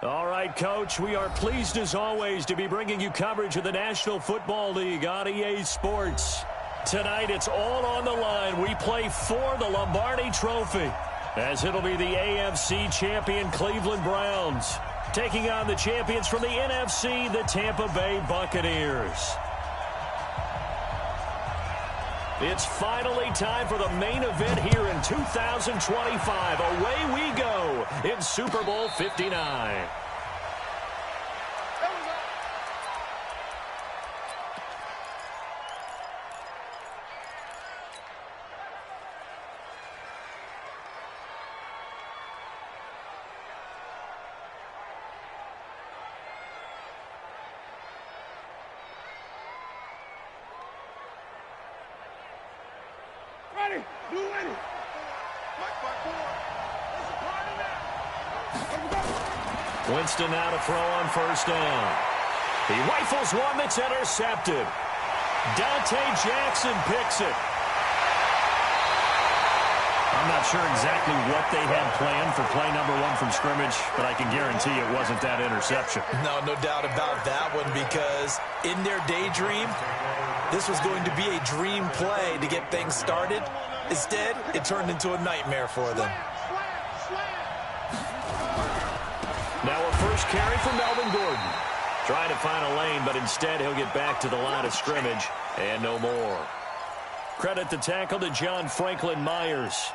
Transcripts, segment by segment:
All right, Coach, we are pleased as always to be bringing you coverage of the National Football League on EA Sports. Tonight, it's all on the line. We play for the Lombardi Trophy, as it'll be the AFC champion Cleveland Browns taking on the champions from the NFC, the Tampa Bay Buccaneers. It's finally time for the main event here in 2025. Away we go in Super Bowl 59. Winston now to throw on first down. He rifles one that's intercepted. Dante Jackson picks it. I'm not sure exactly what they had planned for play number one from scrimmage, but I can guarantee it wasn't that interception. No doubt about that one, because in their daydream, this was going to be a dream play to get things started. Instead, it turned into a nightmare for them. Now a first carry for Melvin Gordon. Trying to find a lane, but instead he'll get back to the line of scrimmage and no more. Credit the tackle to John Franklin Myers.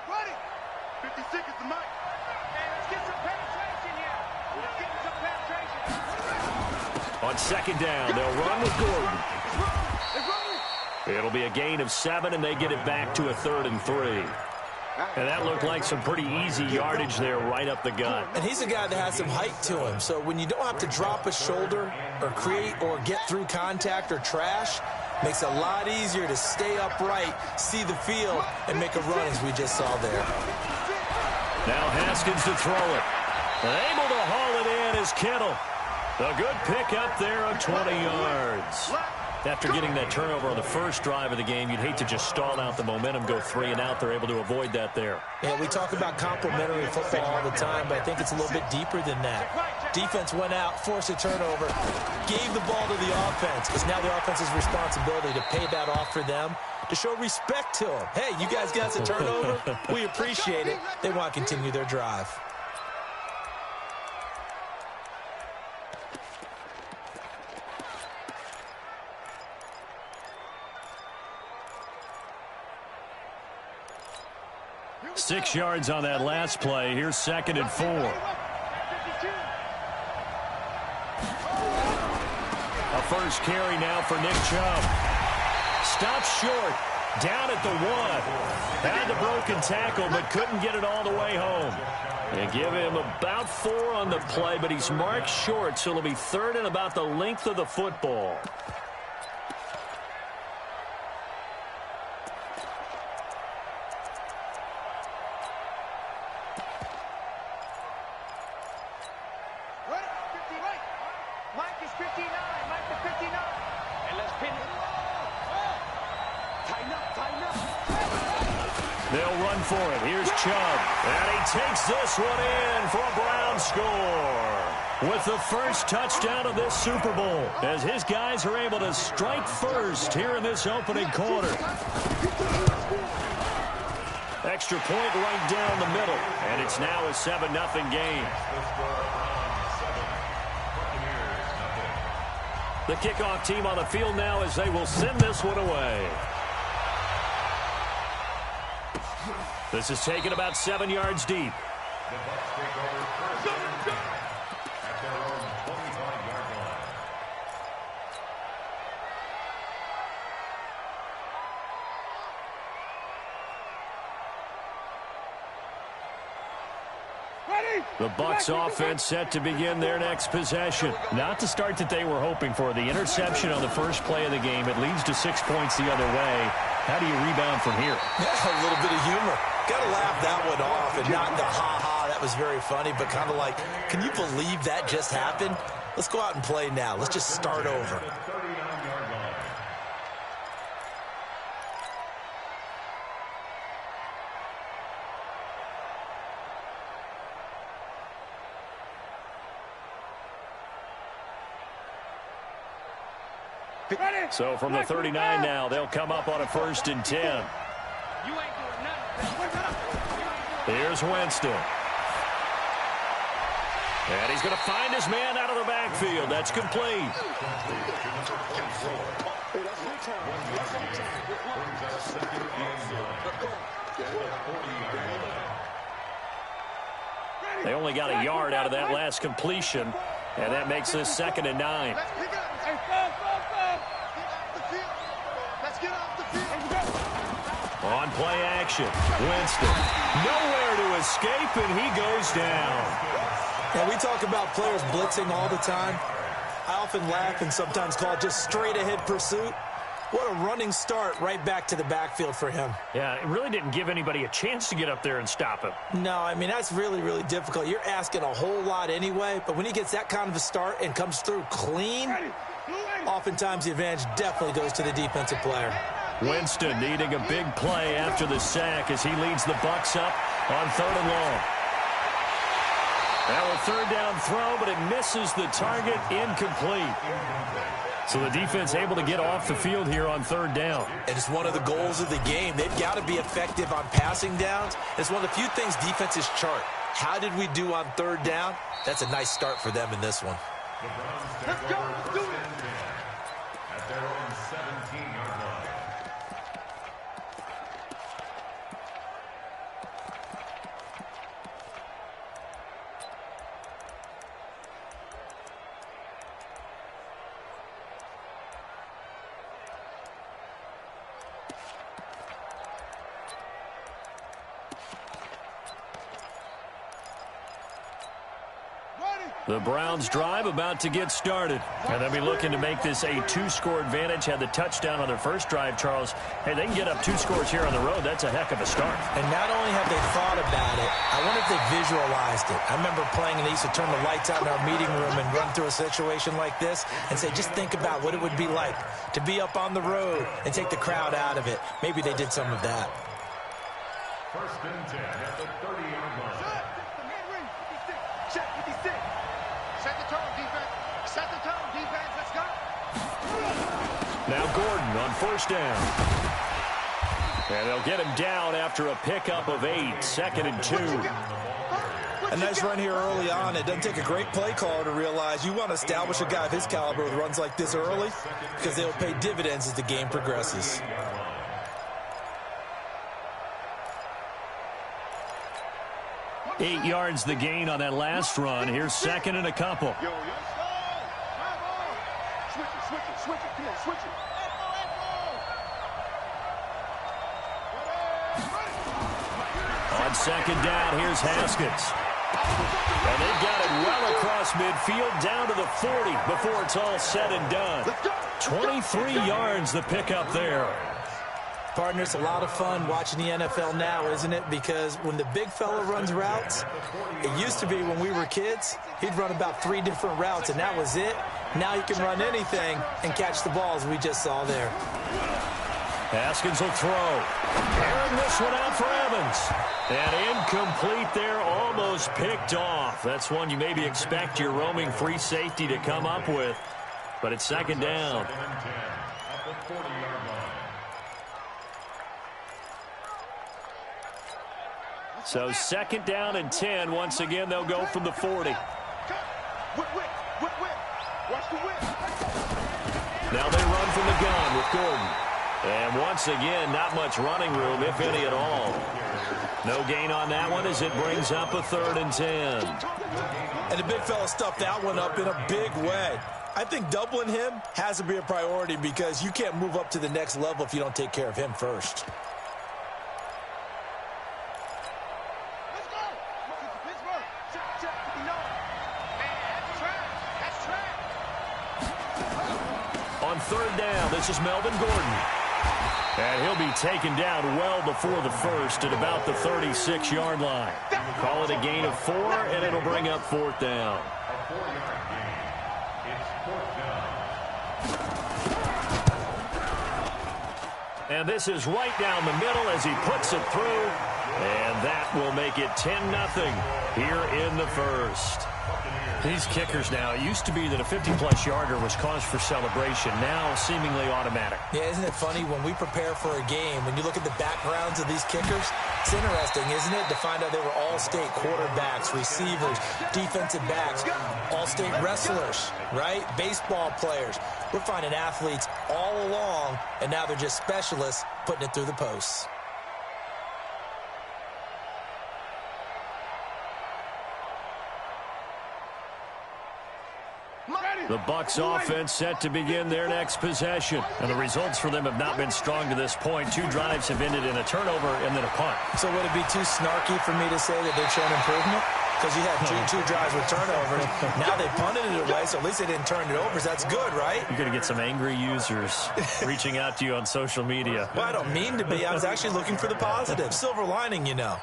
Ready. 50 seconds to Mike. Let's get some penetration here. Let's get some penetration. On second down, they'll run with Gordon. It'll be a gain of 7, and they get it back to a 3rd and 3. And that looked like some pretty easy yardage there right up the gut. And he's a guy that has some height to him, so when you don't have to drop a shoulder or create or get through contact or trash, makes it a lot easier to stay upright, see the field, and make a run as we just saw there. Now Haskins to throw it. Able to haul it in is Kittle. A good pick up there of 20 yards. After getting that turnover on the first drive of the game, you'd hate to just stall out the momentum, go 3 and out. They're able to avoid that there. Yeah, we talk about complementary football all the time, but I think it's a little bit deeper than that. Defense went out, forced a turnover, gave the ball to the offense. It's now the offense's responsibility to pay that off for them, to show respect to them. Hey, you guys got us a turnover? We appreciate it. They want to continue their drive. Six yards on that last play. Here's 2nd and 4. A first carry now for Nick Chubb. Stops short. Down at the 1. Had the broken tackle, but couldn't get it all the way home. They give him about 4 on the play, but he's marked short, so it'll be 3rd and about the length of the football. They'll run for it. Here's Chubb. And he takes this one in for a Brown score. With the first touchdown of this Super Bowl, as his guys are able to strike first here in this opening quarter. Extra point right down the middle. And it's now a 7-0 game. The kickoff team on the field now as they will send this one away. This is taken about 7 yards deep. The Bucs offense set to begin their next possession. Not the start that they were hoping for. The interception on the first play of the game. It leads to 6 points the other way. How do you rebound from here? Yeah, a little bit of humor. Got to laugh that one off and not the ha-ha. that was very funny, but kind of like, can you believe that just happened? Let's go out and play now. Let's just start over. So from the 39 now, they'll come up on a 1st and 10. Here's Winston. And he's going to find his man out of the backfield. That's complete. They only got a yard out of that last completion, and that makes this 2nd and 9. On play action, Winston. Nowhere to escape, and he goes down. Yeah, we talk about players blitzing all the time. I often laugh and sometimes call it just straight-ahead pursuit. What a running start right back to the backfield for him. Yeah, it really didn't give anybody a chance to get up there and stop him. No, I mean, that's really, really difficult. You're asking a whole lot anyway, but when he gets that kind of a start and comes through clean, oftentimes the advantage definitely goes to the defensive player. Winston needing a big play after the sack as he leads the Bucs up on 3rd and long. Now a 3rd down throw, but it misses the target, incomplete. So the defense able to get off the field here on 3rd down. And it's one of the goals of the game. They've got to be effective on passing downs. It's one of the few things defenses chart. How did we do on 3rd down? That's a nice start for them in this one. Let's go. Let's do it. At their own 17-yard line. The Browns drive about to get started. And they'll be looking to make this a 2-score advantage. Had the touchdown on their first drive, Charles. Hey, they can get up 2 scores here on the road. That's a heck of a start. And not only have they thought about it, I wonder if they visualized it. I remember playing and they used to turn the lights out in our meeting room and run through a situation like this and say, just think about what it would be like to be up on the road and take the crowd out of it. Maybe they did some of that. 1st and 10 at the 30-yard line. Set 56. Set the tone, defense. Set the tone, defense. Let's go. Now Gordon on 1st down. And they'll get him down after a pickup of 8. 2nd and 2. A nice run here early on. It doesn't take a great play caller to realize you want to establish a guy of his caliber with runs like this early because they'll pay dividends as the game progresses. Eight yards the gain on that last run. Here's 2nd and a couple. Yo, yo. Switch it, switch it, switch it. Come on, switch it. On 2nd down, here's Haskins. And they've got it well across midfield down to the 40 before it's all said and done. 23 yards the pickup there. Partner, it's a lot of fun watching the NFL now, isn't it? Because when the big fella runs routes, it used to be when we were kids, he'd run about 3 different routes, and that was it. Now you can run anything and catch the balls we just saw there. Haskins will throw. Airing this one out for Evans. And incomplete there, almost picked off. That's one you maybe expect your roaming free safety to come up with. But it's 2nd down. 2nd and 10 at the 40-yard line. So 2nd down and 10. Once again, they'll go from the 40. Whip, whip, whip, whip. Watch the whip. Now they run from the gun with Gordon. And once again, not much running room, if any at all. No gain on that one as it brings up a 3rd and 10. And the big fella stuffed that one up in a big way. I think doubling him has to be a priority because you can't move up to the next level if you don't take care of him first. Let's go. Pittsburgh. Check, 59. Man, that's trash. On 3rd down, this is Melvin Gordon. And he'll be taken down well before the first at about the 36-yard line. Call it a gain of 4, and it'll bring up 4th down. A 4-yard gain. It's 4th down. And this is right down the middle as he puts it through. And that will make it 10-0 here in the first. These kickers now, it used to be that a 50-plus yarder was cause for celebration. Now seemingly automatic. Yeah, isn't it funny when we prepare for a game, when you look at the backgrounds of these kickers, it's interesting, isn't it, to find out they were all-state quarterbacks, receivers, defensive backs, all-state wrestlers, right? Baseball players. We're finding athletes all along, and now they're just specialists putting it through the posts. The Bucs offense set to begin their next possession. And the results for them have not been strong to this point. 2 drives have ended in a turnover and then a punt. So would it be too snarky for me to say that they're showing improvement? Because you had two drives with turnovers. Now they punted it away, so at least they didn't turn it over. So that's good, right? You're going to get some angry users reaching out to you on social media. Well, I don't mean to be. I was actually looking for the positive. Silver lining, you know.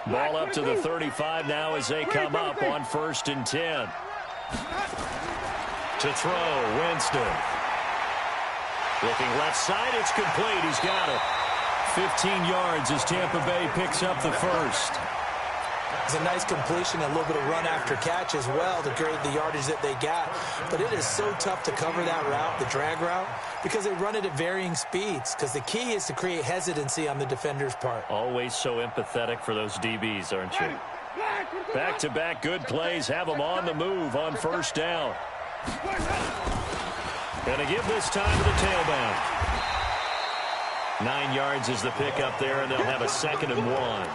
Ball up to the 35 now as they come up on 1st and 10. To throw, Winston. Looking left side, it's complete. He's got it. 15 yards as Tampa Bay picks up the first. It's a nice completion, a little bit of run after catch as well to create the yardage that they got. But it is so tough to cover that route, the drag route, because they run it at varying speeds. Because the key is to create hesitancy on the defender's part. Always so empathetic for those DBs, aren't you? Back-to-back good plays have them on the move on 1st down. Going to give this time to the tailback. 9 yards is the pickup there, and they'll have a 2nd and 1.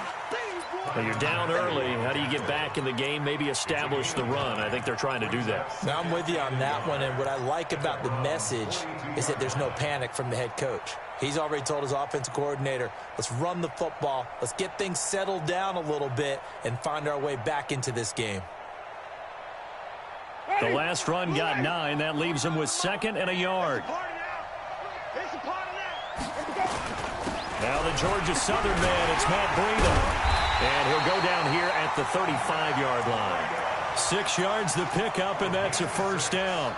Well, you're down early. How do you get back in the game? Maybe establish the run. I think they're trying to do that. Now, I'm with you on that one, and what I like about the message is that there's no panic from the head coach. He's already told his offensive coordinator, let's run the football, let's get things settled down a little bit and find our way back into this game. The last run got 9. That leaves him with 2nd and a yard. Now the Georgia Southern man, it's Matt Breida. And he'll go down here at the 35-yard line. 6 yards the pickup, and that's a 1st down.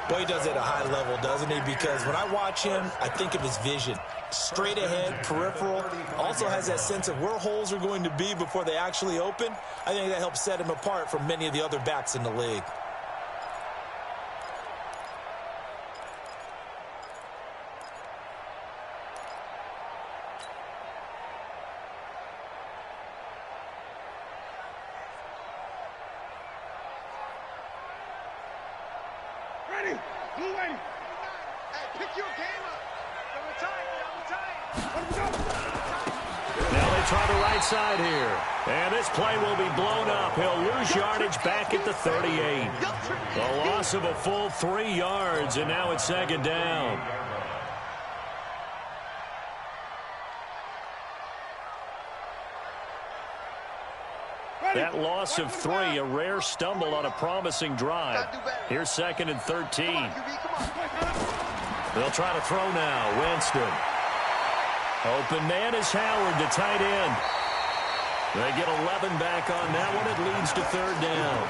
Well, he does it at a high level, doesn't he? Because when I watch him, I think of his vision. Straight ahead, peripheral. Also has that sense of where holes are going to be before they actually open. I think that helps set him apart from many of the other backs in the league. Side here, and this play will be blown up. He'll lose yardage back at the 38. The loss of a full 3 yards, and now it's 2nd down. That loss of 3, a rare stumble on a promising drive. Here's 2nd and 13. They'll try to throw now. Winston. Open man is Howard, the tight end. They get 11 back on that one. It leads to 3rd down.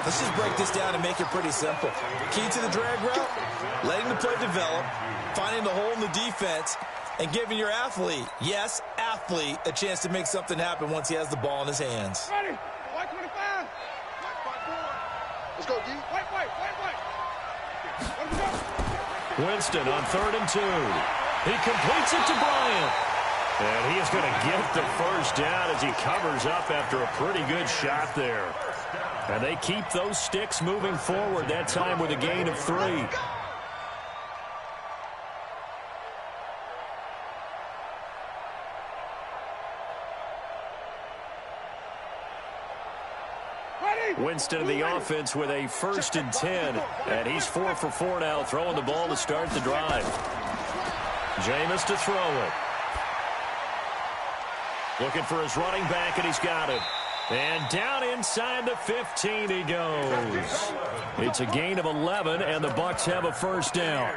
Let's just break this down and make it pretty simple. Key to the drag route, letting the play develop, finding the hole in the defense, and giving your athlete, yes, athlete, a chance to make something happen once he has the ball in his hands. Ready. White 25. White 4. Let's go, D. White. Winston on 3rd and 2. He completes it to Bryant. And he is going to get the 1st down as he covers up after a pretty good shot there. And they keep those sticks moving forward, that time with a gain of 3. Winston of the offense with a 1st and 10. And he's 4 for 4 now, throwing the ball to start the drive. Jameis to throw it. Looking for his running back, and he's got it. And down inside the 15 he goes. It's a gain of 11, and the Bucs have a first down.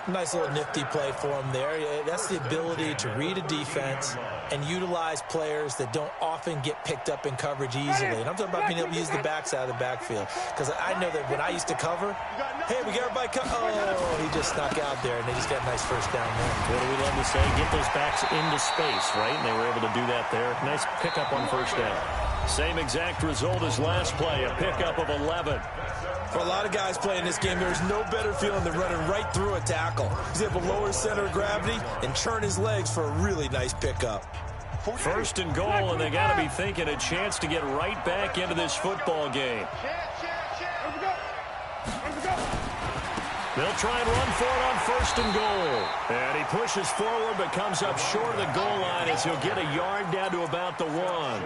Nice little nifty play for him there. That's the ability to read a defense and utilize players that don't often get picked up in coverage easily. And I'm talking about being able to use the backside of the backfield. Because I know that when I used to cover, hey, we got everybody covered. Oh, he just snuck out there, and they just got a nice first down there. What do we love to say? Get those backs into space, right? And they were able to do that there. Nice pickup on first down. Same exact result as last play, a pickup of 11. For a lot of guys playing this game, there's no better feeling than running right through a tackle. He's able to lower his center of gravity and churn his legs for a really nice pickup. First and goal, and they got to be thinking a chance to get right back into this football game. They'll try and run for it on first and goal. And he pushes forward but comes up short of the goal line as he'll get a yard down to about the 1.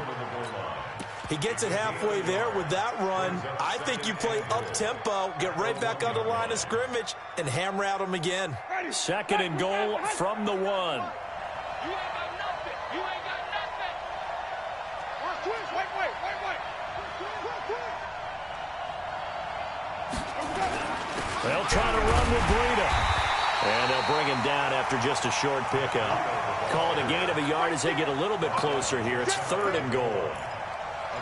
He gets it halfway there with that run. I think you play up-tempo, get right back on the line of scrimmage, and hammer at him again. Second and goal from the 1. You ain't got nothing. You ain't got nothing. Twist. Wait. They'll try to run with Breida. And they'll bring him down after just a short pickup. Call it a gain of a yard as they get a little bit closer here. It's third and goal.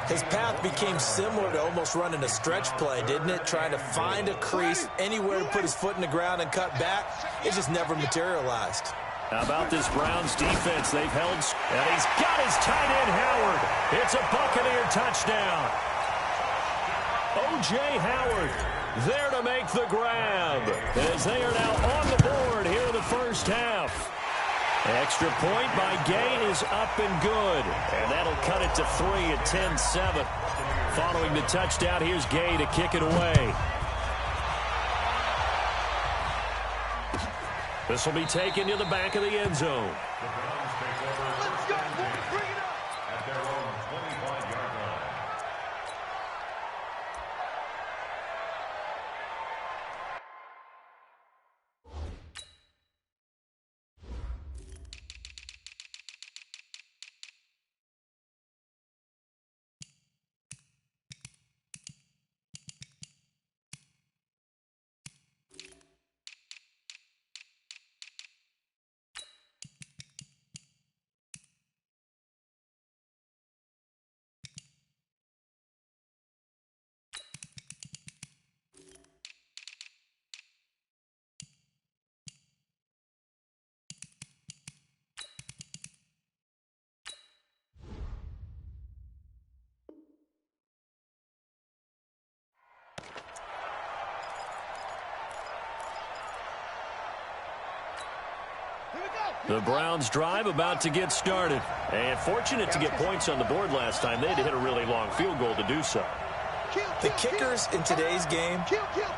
His path became similar to almost running a stretch play, didn't it? Trying to find a crease, anywhere to put his foot in the ground and cut back. It just never materialized. How about this Browns defense? They've held, and he's got his tight end, Howard. It's a Buccaneer touchdown. O.J. Howard there to make the grab as they are now on the board here in the first half. Extra point by Gay is up and good, and that'll cut it to 3 at 10-7. Following the touchdown, here's Gay to kick it away. This will be taken to the back of the end zone. Let's go, boys. Bring it up. At their own 25-yard line. The Browns drive about to get started. And fortunate to get points on the board last time. They had to hit a really long field goal to do so. The kickers in today's game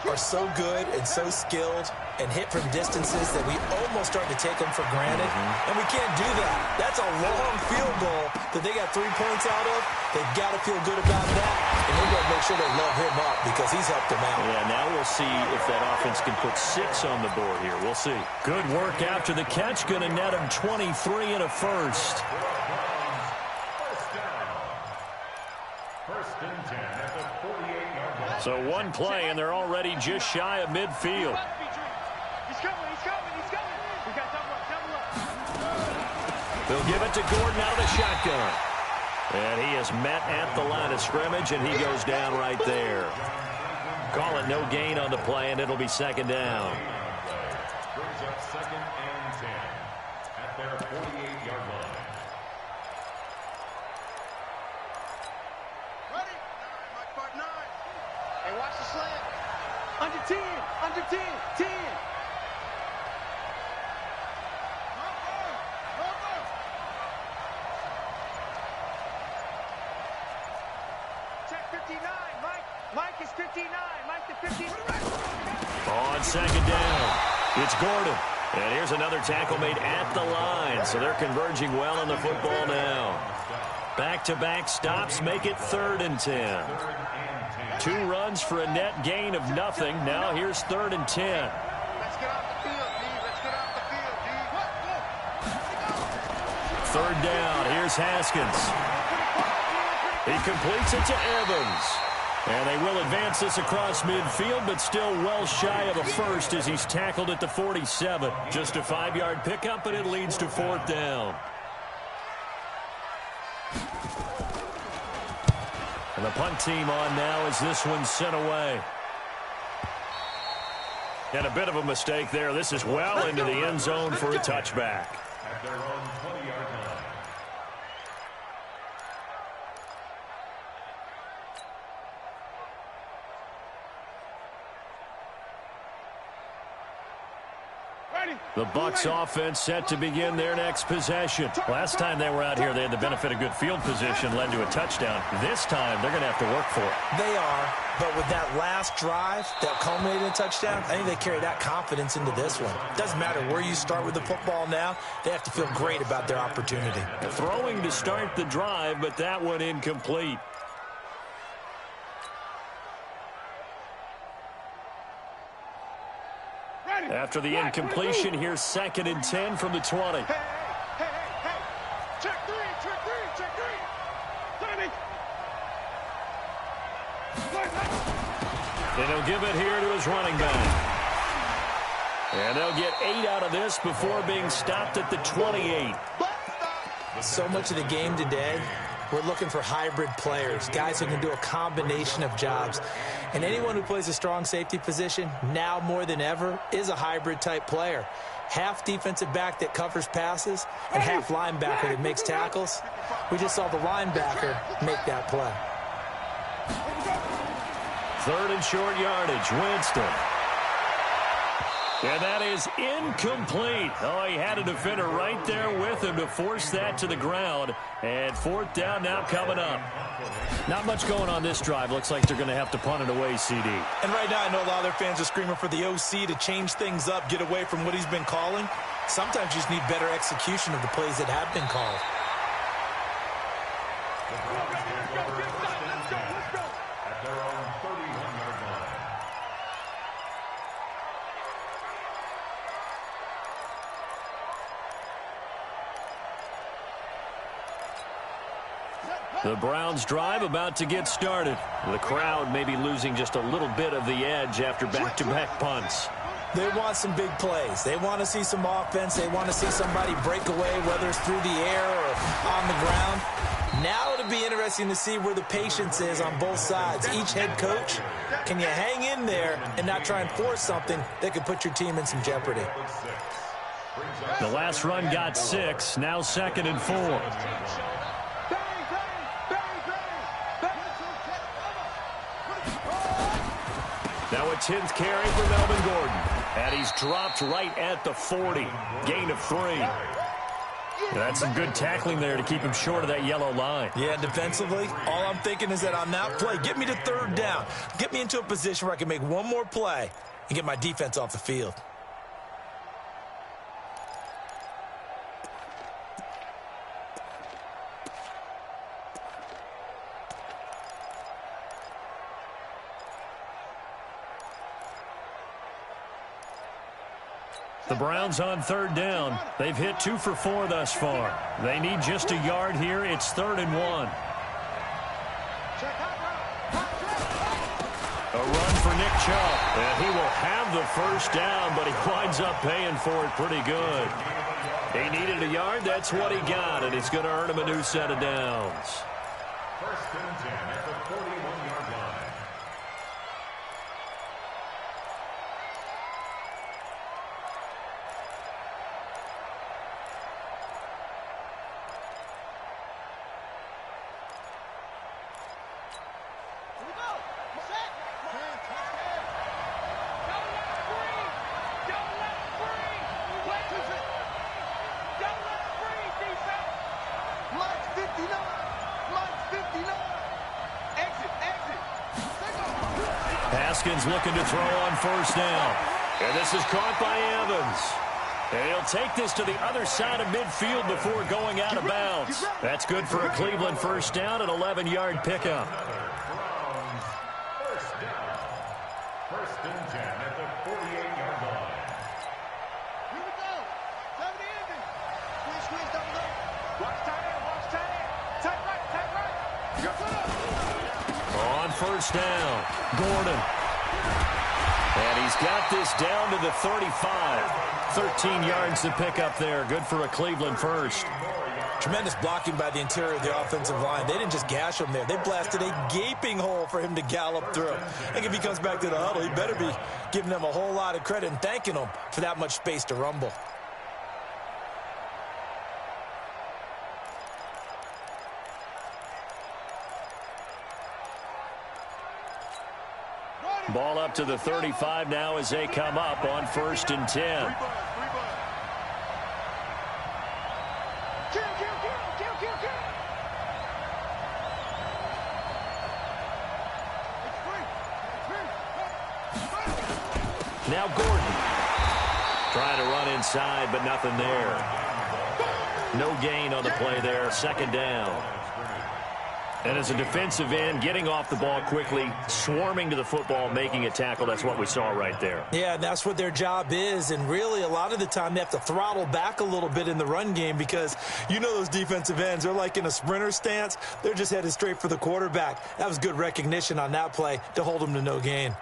are so good and so skilled and hit from distances that we almost start to take them for granted. And we can't do that. That's a long field goal that they got 3 points out of. They've got to feel good about that. And they've got to make sure they love him up because he's helped them out. Yeah, now we'll see if that offense can put 6 on the board here. We'll see. Good work after the catch. Going to net him 23 and a first. First and 10 at the 48-yard line. So one play, and they're already just shy of midfield. He's coming. We got double up. They'll give it to Gordon out of the shotgun. And he is met at the line of scrimmage, and he goes down right there. Call it no gain on the play, and it'll be second down. Brings up second and 10 at their 48-yard line. Ready? Mark 9. Hey, watch the slant. Under 10. 10. Check 59. Mike is 59. Mike to 59. On second down, it's Gordon. And here's another tackle made at the line. So they're converging well on the football now. Back-to-back stops make it 3rd and 10. 2 runs for a net gain of nothing. Now here's 3rd and 10. Let's get off the field, D. Let's get off the field, D. third down. Here's Haskins. He completes it to Evans. And they will advance this across midfield, but still well shy of a first as he's tackled at the 47. Just a 5-yard pickup, and it leads to fourth down. And the punt team on now as this one's sent away. And a bit of a mistake there. This is well into the end zone for a touchback. At their own 20-yard line. The Bucs offense set to begin their next possession. Last time they were out here, they had the benefit of good field position, led to a touchdown. This time, they're going to have to work for it. They are, but with that last drive that culminated in a touchdown, I think they carry that confidence into this one. Doesn't matter where you start with the football now, they have to feel great about their opportunity. Throwing to start the drive, but that one incomplete. After the incompletion, here's 2nd and 10 from the 20. Hey. Check three. 30. And he'll give it here to his running back. And they'll get 8 out of this before being stopped at the 28. So much of the game today, we're looking for hybrid players, guys who can do a combination of jobs. And anyone who plays a strong safety position, now more than ever, is a hybrid-type player. Half defensive back that covers passes and half linebacker that makes tackles. We just saw the linebacker make that play. 3rd and short yardage, Winston. And that is incomplete. Oh, he had a defender right there with him to force that to the ground. And 4th down now coming up. Not much going on this drive. Looks like they're going to have to punt it away, CD. And right now I know a lot of their fans are screaming for the OC to change things up, get away from what he's been calling. Sometimes you just need better execution of the plays that have been called. At their own 31-yard line. The Browns drive about to get started. The crowd may be losing just a little bit of the edge after back-to-back punts. They want some big plays. They want to see some offense. They want to see somebody break away, whether it's through the air or on the ground. Now it'll be interesting to see where the patience is on both sides. Each head coach, can you hang in there and not try and force something that could put your team in some jeopardy? The last run got 6. Now 2nd and 4. Now a 10th carry for Melvin Gordon. And he's dropped right at the 40. Gain of 3. That's some good tackling there to keep him short of that yellow line. Yeah, defensively, all I'm thinking is that on that play, get me to 3rd down. Get me into a position where I can make one more play and get my defense off the field. The Browns on 3rd down. They've hit 2 for 4 thus far. They need just a yard here. It's 3rd and 1. A run for Nick Chubb. And he will have the first down, but he winds up paying for it pretty good. He needed a yard. That's what he got, and it's going to earn him a new set of downs. 1st and 10 at the 41-yard line. Haskins looking to throw on 1st down. And this is caught by Evans. And he'll take this to the other side of midfield before going out of bounds. That's good for a Cleveland 1st down, an 11-yard pickup. Browns, 1st down. 1st and 10 at the 48-yard line. Here we go. 70 Squeeze, double up. Watch tight end, watch tight end. Tight right, tight right. You got put up. On first down, Gordon. And he's got this down to the 35. 13 yards to pick up there. Good for a Cleveland first. Tremendous blocking by the interior of the offensive line. They didn't just gash him there. They blasted a gaping hole for him to gallop through. I think if he comes back to the huddle, he better be giving them a whole lot of credit and thanking them for that much space to rumble. Ball up to the 35 now as they come up on 1st and 10. Now Gordon. Trying to run inside, but nothing there. No gain on the play there. 2nd down. And as a defensive end, getting off the ball quickly, swarming to the football, making a tackle, that's what we saw right there. Yeah, and that's what their job is. And really, a lot of the time, they have to throttle back a little bit in the run game because you know those defensive ends, they're like in a sprinter stance. They're just headed straight for the quarterback. That was good recognition on that play to hold them to no gain.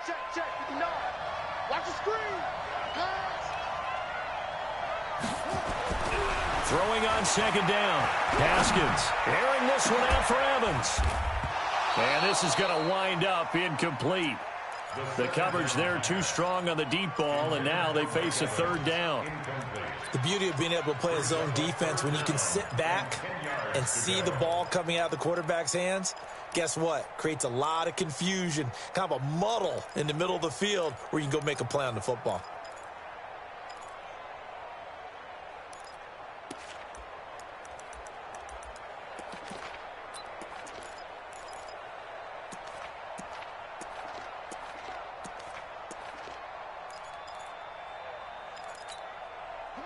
Check, with the nod. Watch the screen. Throwing on 2nd down. Haskins airing this one out for Evans. And this is going to wind up incomplete. The coverage there too strong on the deep ball, and now they face a 3rd down. The beauty of being able to play a zone defense when you can sit back and see the ball coming out of the quarterback's hands, guess what? Creates a lot of confusion, kind of a muddle in the middle of the field where you can go make a play on the football.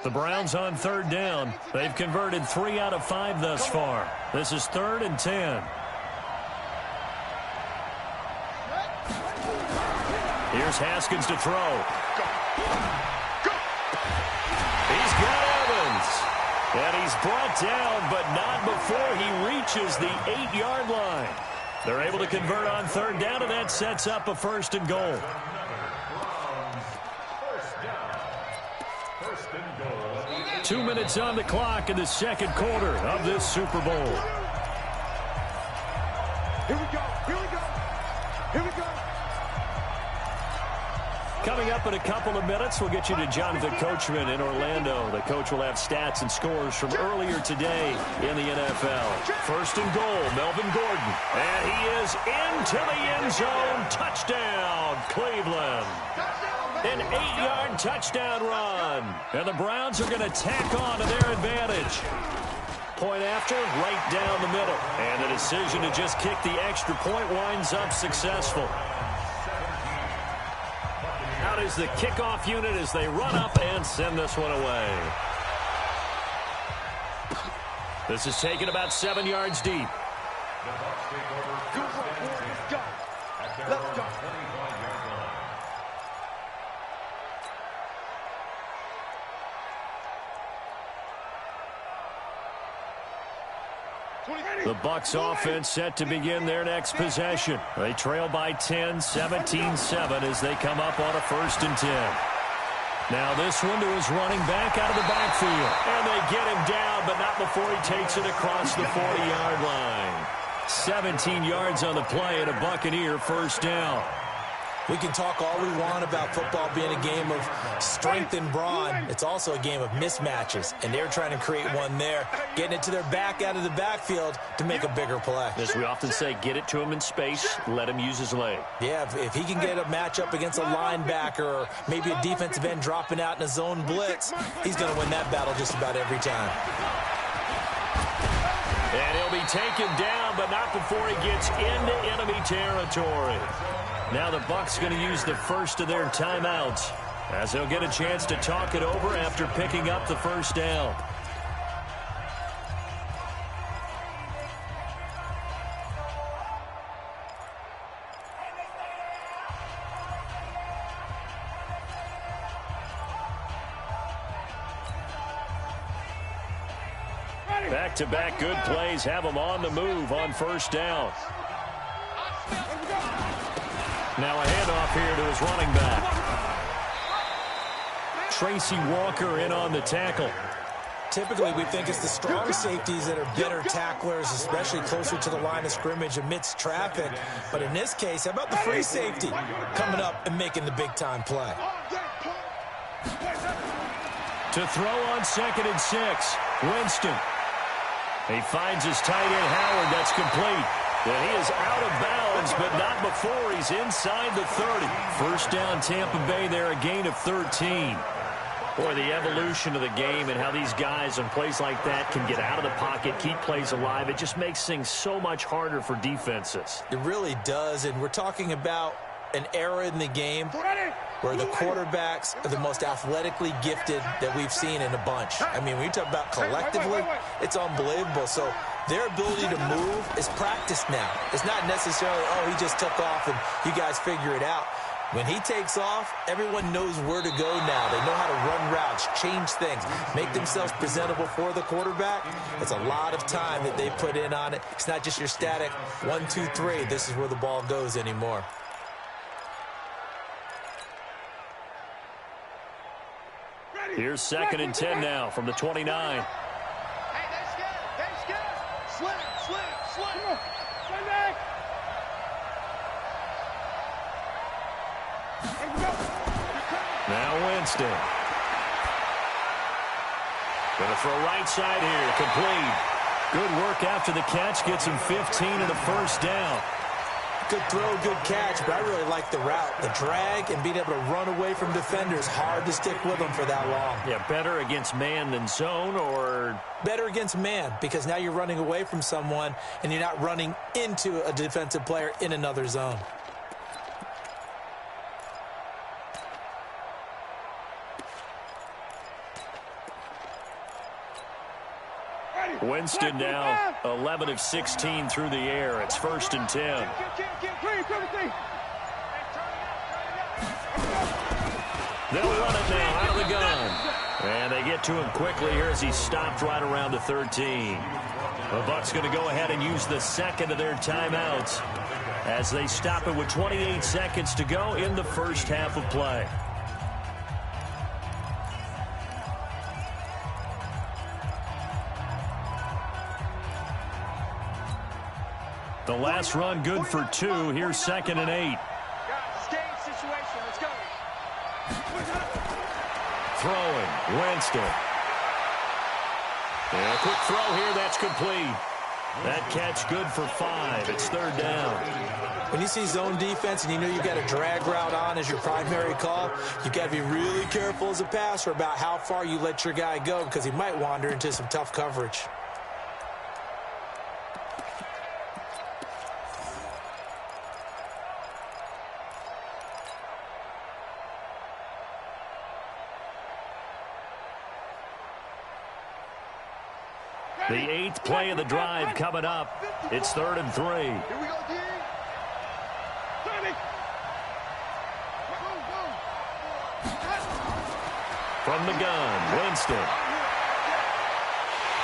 The Browns on 3rd down. They've converted 3 out of 5 thus far. This is 3rd and 10. Here's Haskins to throw. He's got Evans. And he's brought down, but not before he reaches the 8-yard line. They're able to convert on 3rd down, and that sets up a 1st and goal. 2 minutes on the clock in the 2nd quarter of this Super Bowl. Here we go. Coming up in a couple of minutes, we'll get you to Jonathan Coachman in Orlando. The coach will have stats and scores from earlier today in the NFL. 1st and goal, Melvin Gordon. And he is into the end zone. Touchdown, Cleveland. An 8-yard touchdown run. And the Browns are going to tack on to their advantage. Point after, right down the middle. And the decision to just kick the extra point winds up successful. Out is the kickoff unit as they run up and send this one away. This is taken about 7 yards deep. Let's go. The Bucs offense set to begin their next possession. They trail by 10, 17-7 as they come up on a 1st and 10. Now this one to his running back out of the backfield. And they get him down, but not before he takes it across the 40-yard line. 17 yards on the play and a Buccaneer 1st down. We can talk all we want about football being a game of strength and brawn. It's also a game of mismatches, and they're trying to create one there, getting it to their back out of the backfield to make a bigger play. As we often say, get it to him in space, let him use his leg. Yeah, if he can get a matchup against a linebacker or maybe a defensive end dropping out in a zone blitz, he's going to win that battle just about every time. And he'll be taken down, but not before he gets into enemy territory. Now the Bucs going to use the first of their timeouts as they'll get a chance to talk it over after picking up the 1st down. Back-to-back good plays have him on the move on first down. Now a handoff here to his running back. Tracy Walker in on the tackle. Typically, we think it's the strong safeties that are better tacklers, especially closer to the line of scrimmage amidst traffic. But in this case, how about the free safety coming up and making the big-time play? To throw on 2nd and 6, Winston. He finds his tight end, Howard. That's complete. And he is out of bounds, but not before he's inside the 30. First down, Tampa Bay there, a gain of 13. Boy, the evolution of the game and how these guys on plays like that can get out of the pocket, keep plays alive, it just makes things so much harder for defenses. It really does, and we're talking about an era in the game where the quarterbacks are the most athletically gifted that we've seen in a bunch. I mean, when you talk about collectively, it's unbelievable. So their ability to move is practiced now. It's not necessarily, oh, he just took off and you guys figure it out. When he takes off, everyone knows where to go now. They know how to run routes, change things, make themselves presentable for the quarterback. It's a lot of time that they put in on it. It's not just your static 1, 2, 3. This is where the ball goes anymore. Here's 2nd and 10 now from the 29. Hey, that's good. That's good. Slim. Come back. Now Winston. Going to throw right side here. Complete. Good work after the catch. Gets him 15 and a first down. Good throw, good catch, but I really like the route. The drag and being able to run away from defenders. Hard to stick with them for that long. Yeah, better against man than zone, or? Better against man, because now you're running away from someone and you're not running into a defensive player in another zone. Winston now 11 of 16 through the air. It's 1st and 10. They'll run it now out of the gun. And they get to him quickly here as he stopped right around the 13. The Bucs going to go ahead and use the second of their timeouts as they stop it with 28 seconds to go in the first half of play. The last run good for 2. Here's 2nd and 8. Situation. Let's go. Throwing. Winston. And a quick throw here. That's complete. That catch good for 5. It's 3rd down. When you see zone defense and you know you've got a drag route on as your primary call, you've got to be really careful as a passer about how far you let your guy go because he might wander into some tough coverage. The 8th play of the drive coming up. It's 3rd and 3. Here we go, D. From the gun, Winston.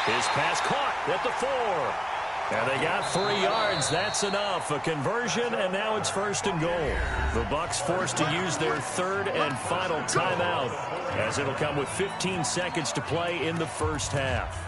His pass caught at the 4. And they got 3 yards. That's enough. A conversion, and now it's 1st and goal. The Bucs forced to use their 3rd and final timeout, as it'll come with 15 seconds to play in the first half.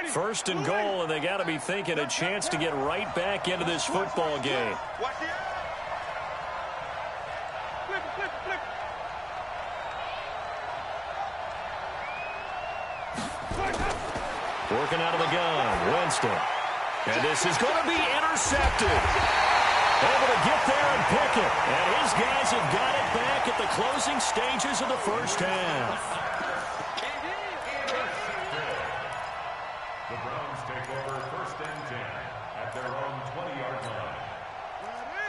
First and goal, and they got to be thinking a chance to get right back into this football game. Working out of the gun, Winston. And this is going to be intercepted. Able to get there and pick it. And his guys have got it back at the closing stages of the first half. The Browns take over 1st and 10 at their own 20-yard line.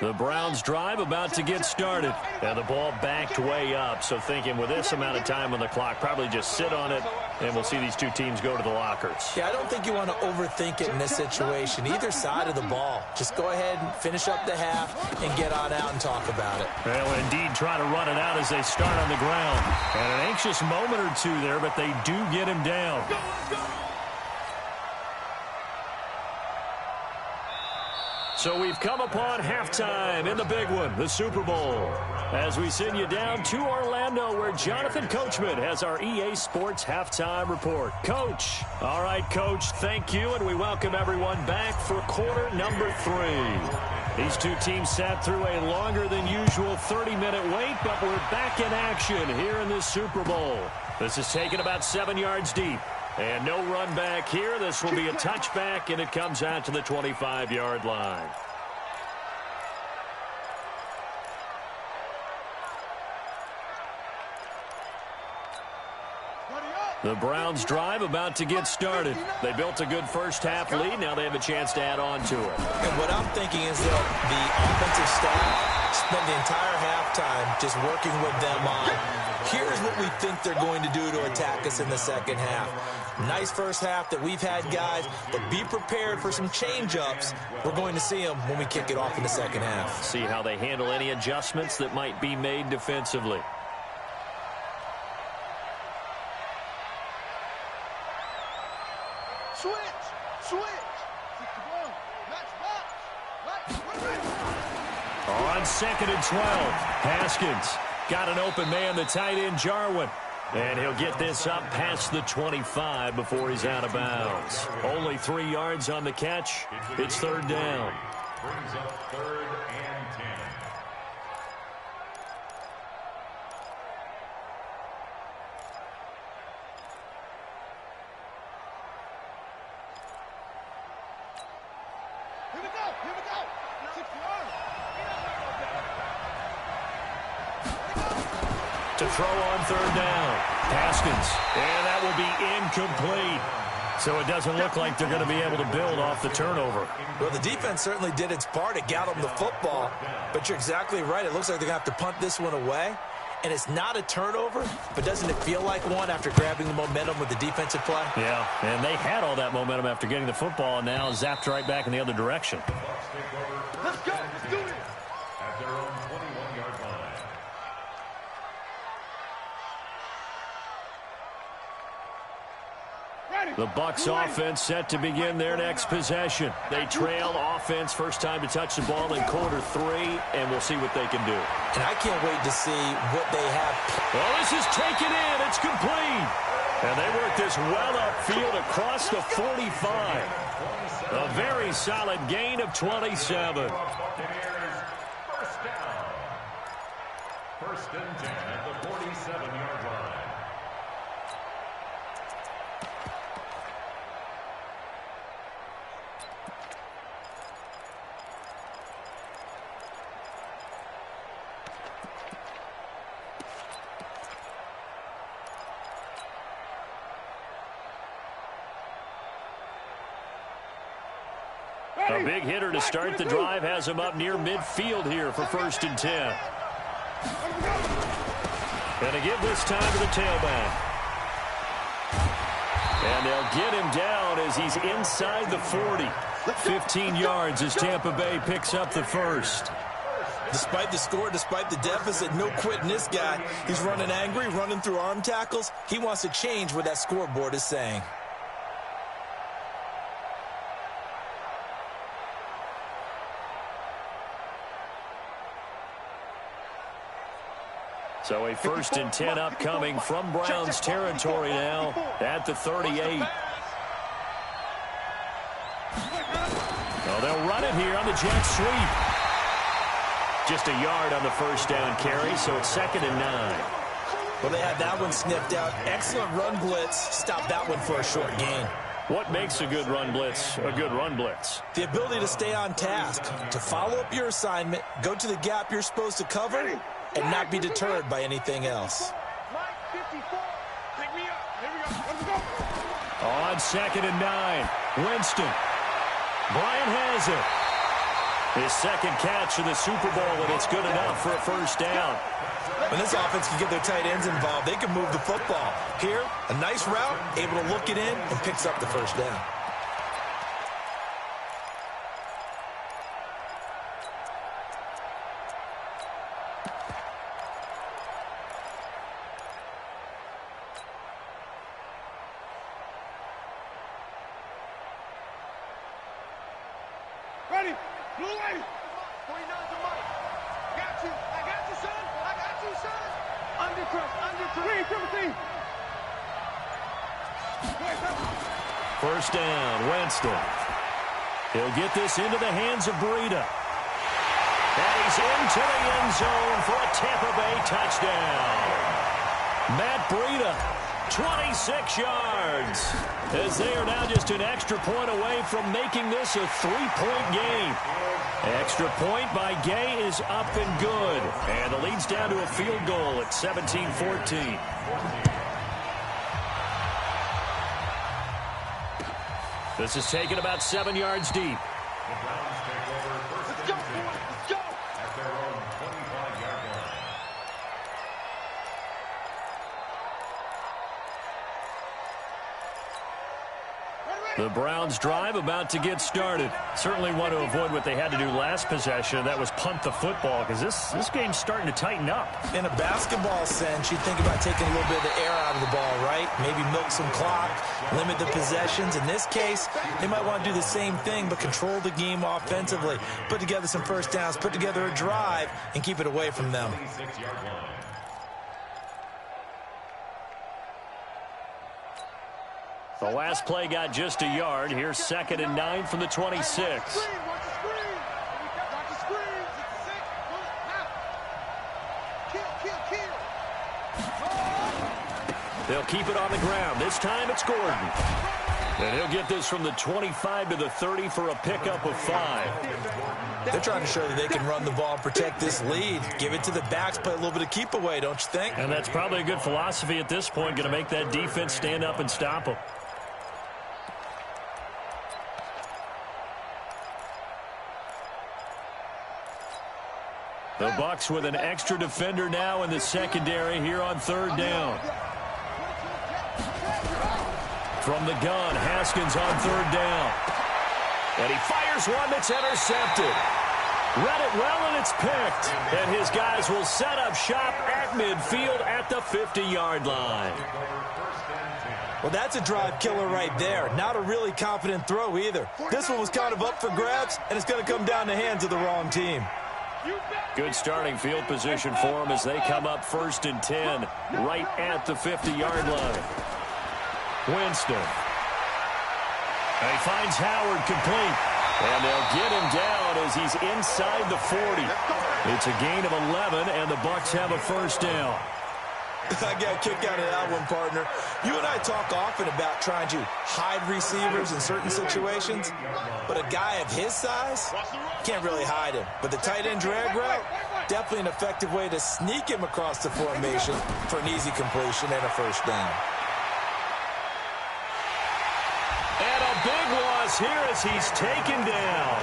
The Browns drive about to get started. And the ball backed way up. So thinking with this amount of time on the clock, probably just sit on it, and we'll see these two teams go to the lockers. Yeah, I don't think you want to overthink it in this situation. Either side of the ball. Just go ahead and finish up the half and get on out and talk about it. Well, indeed, try to run it out as they start on the ground. And an anxious moment or two there, but they do get him down. So we've come upon halftime in the big one, the Super Bowl. As we send you down to Orlando, where Jonathan Coachman has our EA Sports halftime report. Coach. All right, Coach, thank you, and we welcome everyone back for quarter number 3. These two teams sat through a longer than usual 30-minute wait, but we're back in action here in this Super Bowl. This is taken about 7 yards deep. And no run back here. This will be a touchback, and it comes out to the 25-yard line. The Browns drive about to get started. They built a good first-half lead. Now they have a chance to add on to it. And what I'm thinking is that the offensive staff spent the entire halftime just working with them on, here's what we think they're going to do to attack us in the second half. Nice first half that we've had, guys, but be prepared for some change-ups. We're going to see them when we kick it off in the second half. See how they handle any adjustments that might be made defensively. Switch! Switch! 61. Match box. On 2nd and 12, Haskins got an open man, the tight end Jarwin. And he'll get this up past the 25 before he's out of bounds. Only 3 yards on the catch. It's third down. Brings up 3rd and 10. Here we go! Here we go! 60 yards. To throw on third down. Haskins. And that will be incomplete. So it doesn't look like they're going to be able to build off the turnover. Well, the defense certainly did its part. It got them the football. But you're exactly right. It looks like they're going to have to punt this one away. And it's not a turnover, but doesn't it feel like one after grabbing the momentum with the defensive play? Yeah, and they had all that momentum after getting the football, and now zapped right back in the other direction. Let's go! Let's do this! At their own 21-yard line. The Bucs offense set to begin their next possession. They trail offense, first time to touch the ball in quarter 3, and we'll see what they can do. And I can't wait to see what they have. Well, this is taken in. It's complete. And they work this well upfield across the 45. A very solid gain of 27. First down. 1st and 10 at the 47-yard line. A big hitter to start the drive has him up near midfield here for 1st and 10. And to give this time to the tailback. And they'll get him down as he's inside the 40. 15 yards as Tampa Bay picks up the first. Despite the score, despite the deficit, no quitting this guy. He's running angry, running through arm tackles. He wants to change what that scoreboard is saying. So a 1st and 10 upcoming from Browns territory now at the 38. Well, they'll run it here on the jet sweep. Just a yard on the first down carry, so it's 2nd and 9. Well, they had that one sniffed out. Excellent run blitz. Stop that one for a short gain. What makes a good run blitz a good run blitz? The ability to stay on task, to follow up your assignment, go to the gap you're supposed to cover, and not be deterred by anything else. Mike, 54. Pick me up. Here we go. Let's go. On 2nd and 9, Winston. Bryant has it. His second catch in the Super Bowl, and it's good enough for a first down. When this offense can get their tight ends involved, they can move the football. Here, a nice route, able to look it in, and picks up the first down. Ready? Blue lady. 49's the mic. Got you. I got you, son. I got you, son. Under crunch. Under three. Timothy. First down, Winston. He'll get this into the hands of Breida. And he's into the end zone for a Tampa Bay touchdown. Matt Breida, 26 yards. As they are now just an extra point away from making this a three-point game. Extra point by Gay is up and good. And the lead's down to a field goal at 17-14. This is taken about 7 yards deep. The Browns take over first and 10 Let's go. at their own 25-yard line. The Browns drive about to get started. Certainly want to avoid what they had to do last possession. That was punt the football, because this game's starting to tighten up. In a basketball sense, you'd think about taking a little bit of the air out of the ball, right? Maybe milk some clock, limit the possessions. In this case, they might want to do the same thing, but control the game offensively. Put together some first downs, put together a drive, and keep it away from them. 26-yard line. The last play got just a yard. Here's 2nd and 9 from the 26. Watch the screen. Watch the screen. It's sick. Now. Kill. They'll keep it on the ground. This time it's Gordon. And he'll get this from the 25 to the 30 for a pickup of 5. They're trying to show that they can run the ball and protect this lead. Give it to the backs, play a little bit of keep away, don't you think? And that's probably a good philosophy at this point, going to make that defense stand up and stop them. The Bucs with an extra defender now in the secondary here on 3rd down. From the gun, Haskins on 3rd down. And he fires one that's intercepted. Read it well, and it's picked. And his guys will set up shop at midfield at the 50-yard line. Well, that's a drive killer right there. Not a really confident throw either. This one was kind of up for grabs, and it's going to come down the hands of the wrong team. Good starting field position for them as they come up 1st and 10 right at the 50-yard line. Winston. And he finds Howard complete. And they'll get him down as he's inside the 40. It's a gain of 11, and the Bucs have a first down. I got a kick out of that one, partner. You and I talk often about trying to hide receivers in certain situations, but a guy of his size can't really hide him. But the tight end drag route, definitely an effective way to sneak him across the formation for an easy completion and a first down. And a big loss here as he's taken down.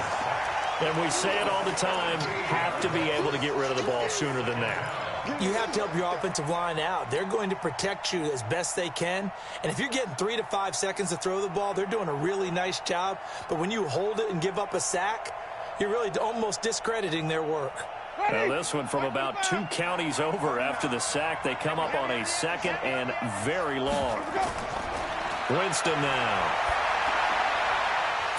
And we say it all the time, have to be able to get rid of the ball sooner than that. You have to help your offensive line out. They're going to protect you as best they can. And if you're getting 3 to 5 seconds to throw the ball, they're doing a really nice job. But when you hold it and give up a sack, you're really almost discrediting their work. Now this one from about 2 counties over after the sack. They come up on a 2nd and very long. Winston now.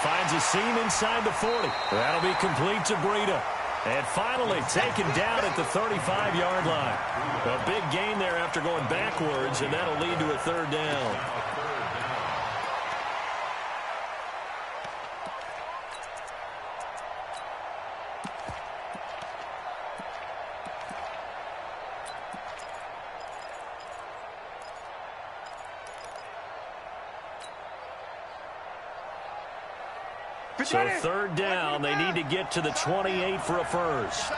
Finds a seam inside the 40. That'll be complete to Breida. And finally taken down at the 35-yard line. A big gain there after going backwards, and that'll lead to a 3rd down. So 3rd down, they need to get to the 28 for a first.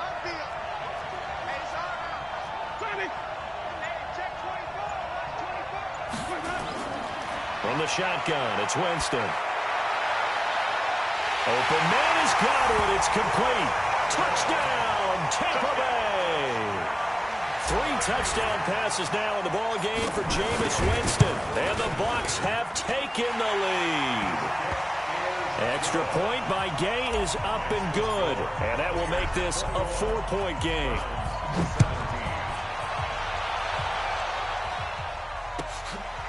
From the shotgun, it's Winston. Open man has got it. It's complete. Touchdown, Tampa Bay. 3 touchdown passes now in the ball game for Jameis Winston. And the Bucs have taken the lead. Extra point by Gay is up and good. And that will make this a 4-point game.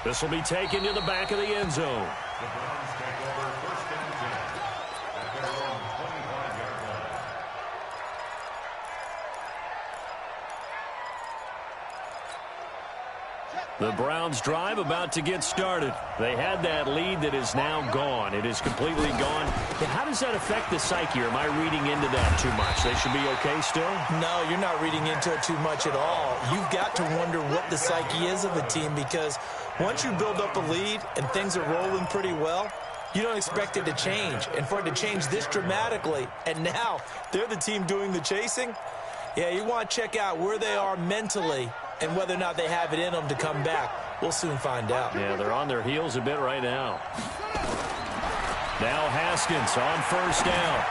This will be taken to the back of the end zone. The Browns take over 1st and 10 at their own 25-yard line. The Browns drive about to get started. They had that lead that is now gone. It is completely gone. How does that affect the psyche? Or am I reading into that too much? They should be okay still? No, you're not reading into it too much at all. You've got to wonder what the psyche is of a team, because once you build up a lead and things are rolling pretty well, you don't expect it to change. And for it to change this dramatically, and now they're the team doing the chasing, yeah, you want to check out where they are mentally and whether or not they have it in them to come back. We'll soon find out. Yeah, they're on their heels a bit right now. Now Haskins on 1st down.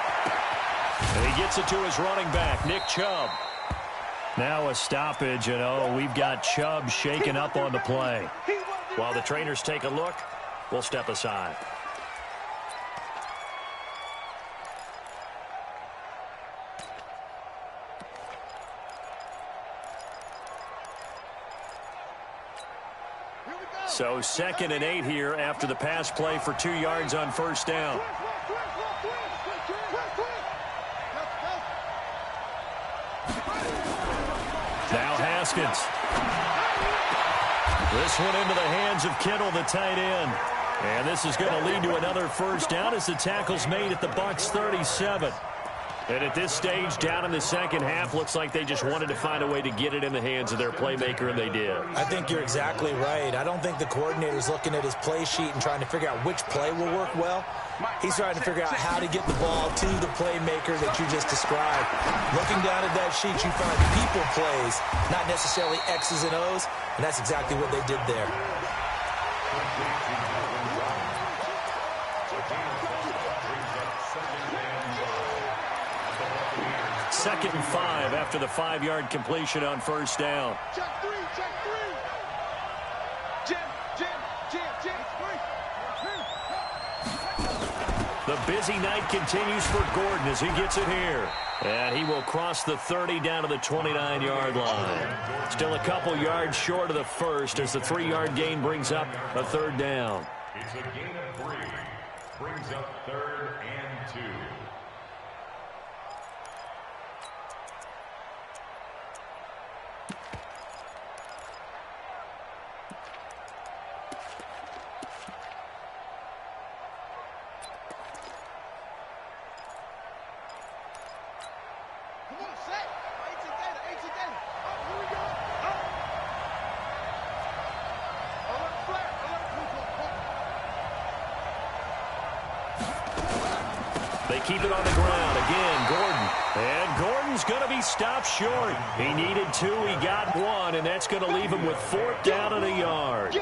And he gets it to his running back, Nick Chubb. Now a stoppage, and we've got Chubb shaken up on the play. While the trainers take a look, we'll step aside. So 2nd and 8 here after the pass play for 2 yards on 1st down. Now Haskins. This one into the hands of Kittle, the tight end. And this is going to lead to another 1st down as the tackle's made at the Bucs 37. And at this stage, down in the second half, looks like they just wanted to find a way to get it in the hands of their playmaker, and they did. I think you're exactly right. I don't think the coordinator's looking at his play sheet and trying to figure out which play will work well. He's trying to figure out how to get the ball to the playmaker that you just described. Looking down at that sheet, you find people plays, not necessarily X's and O's, and that's exactly what they did there. 2nd and 5 after the 5-yard completion on 1st down. Check 3, check 3. Jim, 3. The busy night continues for Gordon as he gets it here. And he will cross the 30 down to the 29-yard line. Still a couple yards short of the first as the 3-yard gain brings up a 3rd down. It's a gain of 3. Brings up 3rd and 2. They keep it on the ground. Again, Gordon. And Gordon's going to be stopped short. He needed 2. He got 1, and that's going to leave him with 4th down and a yard.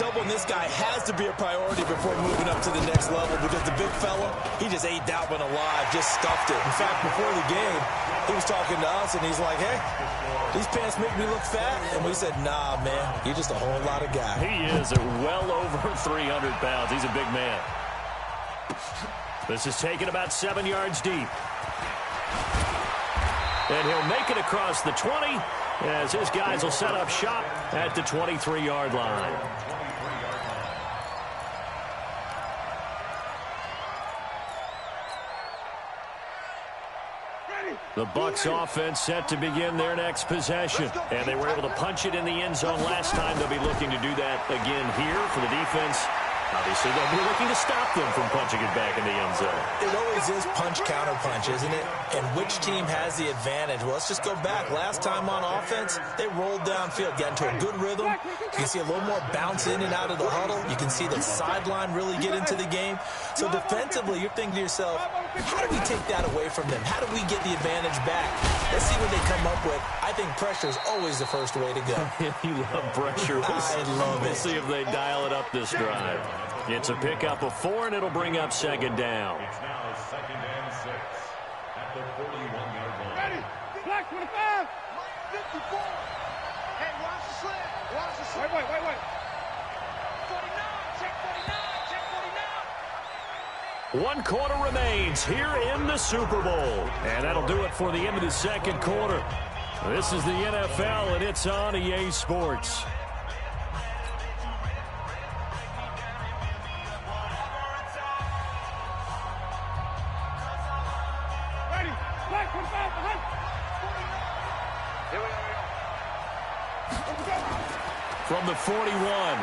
Doubling this guy has to be a priority before moving up to the next level, because the big fella, he just ate that one alive, just stuffed it. In fact, before the game, he was talking to us, and he's like, hey, these pants make me look fat. And we said, nah, man, you're just a whole lot of guy. He is well over 300 pounds. He's a big man. This is taken about 7 yards deep. And he'll make it across the 20 as his guys will set up shop at the 23-yard line. The Bucs offense set to begin their next possession. And they were able to punch it in the end zone last time. They'll be looking to do that again here for the defense. Obviously, they'll be looking to stop them from punching it back in the end zone. It always is punch-counter-punch, isn't it? And which team has the advantage? Well, let's just go back. Last time on offense, they rolled downfield, got into a good rhythm. You can see a little more bounce in and out of the huddle. You can see the sideline really get into the game. So defensively, you're thinking to yourself, how do we take that away from them? How do we get the advantage back? Let's see what they come up with. I think pressure is always the first way to go. You love pressure. I love it. We'll see if they dial it up this drive. It's a pickup of 4, and it'll bring up second down. It's now 2nd and 6 at the 41-yard line. Ready? Black 25. 54. Hey, watch the slip. Watch the slip. Wait. 49. Check 49. Check 49. 1 quarter remains here in the Super Bowl. And that'll do it for the end of the second quarter. This is the NFL, and it's on EA Sports. Ready? Black 25. Behind. Here we go. From the 41,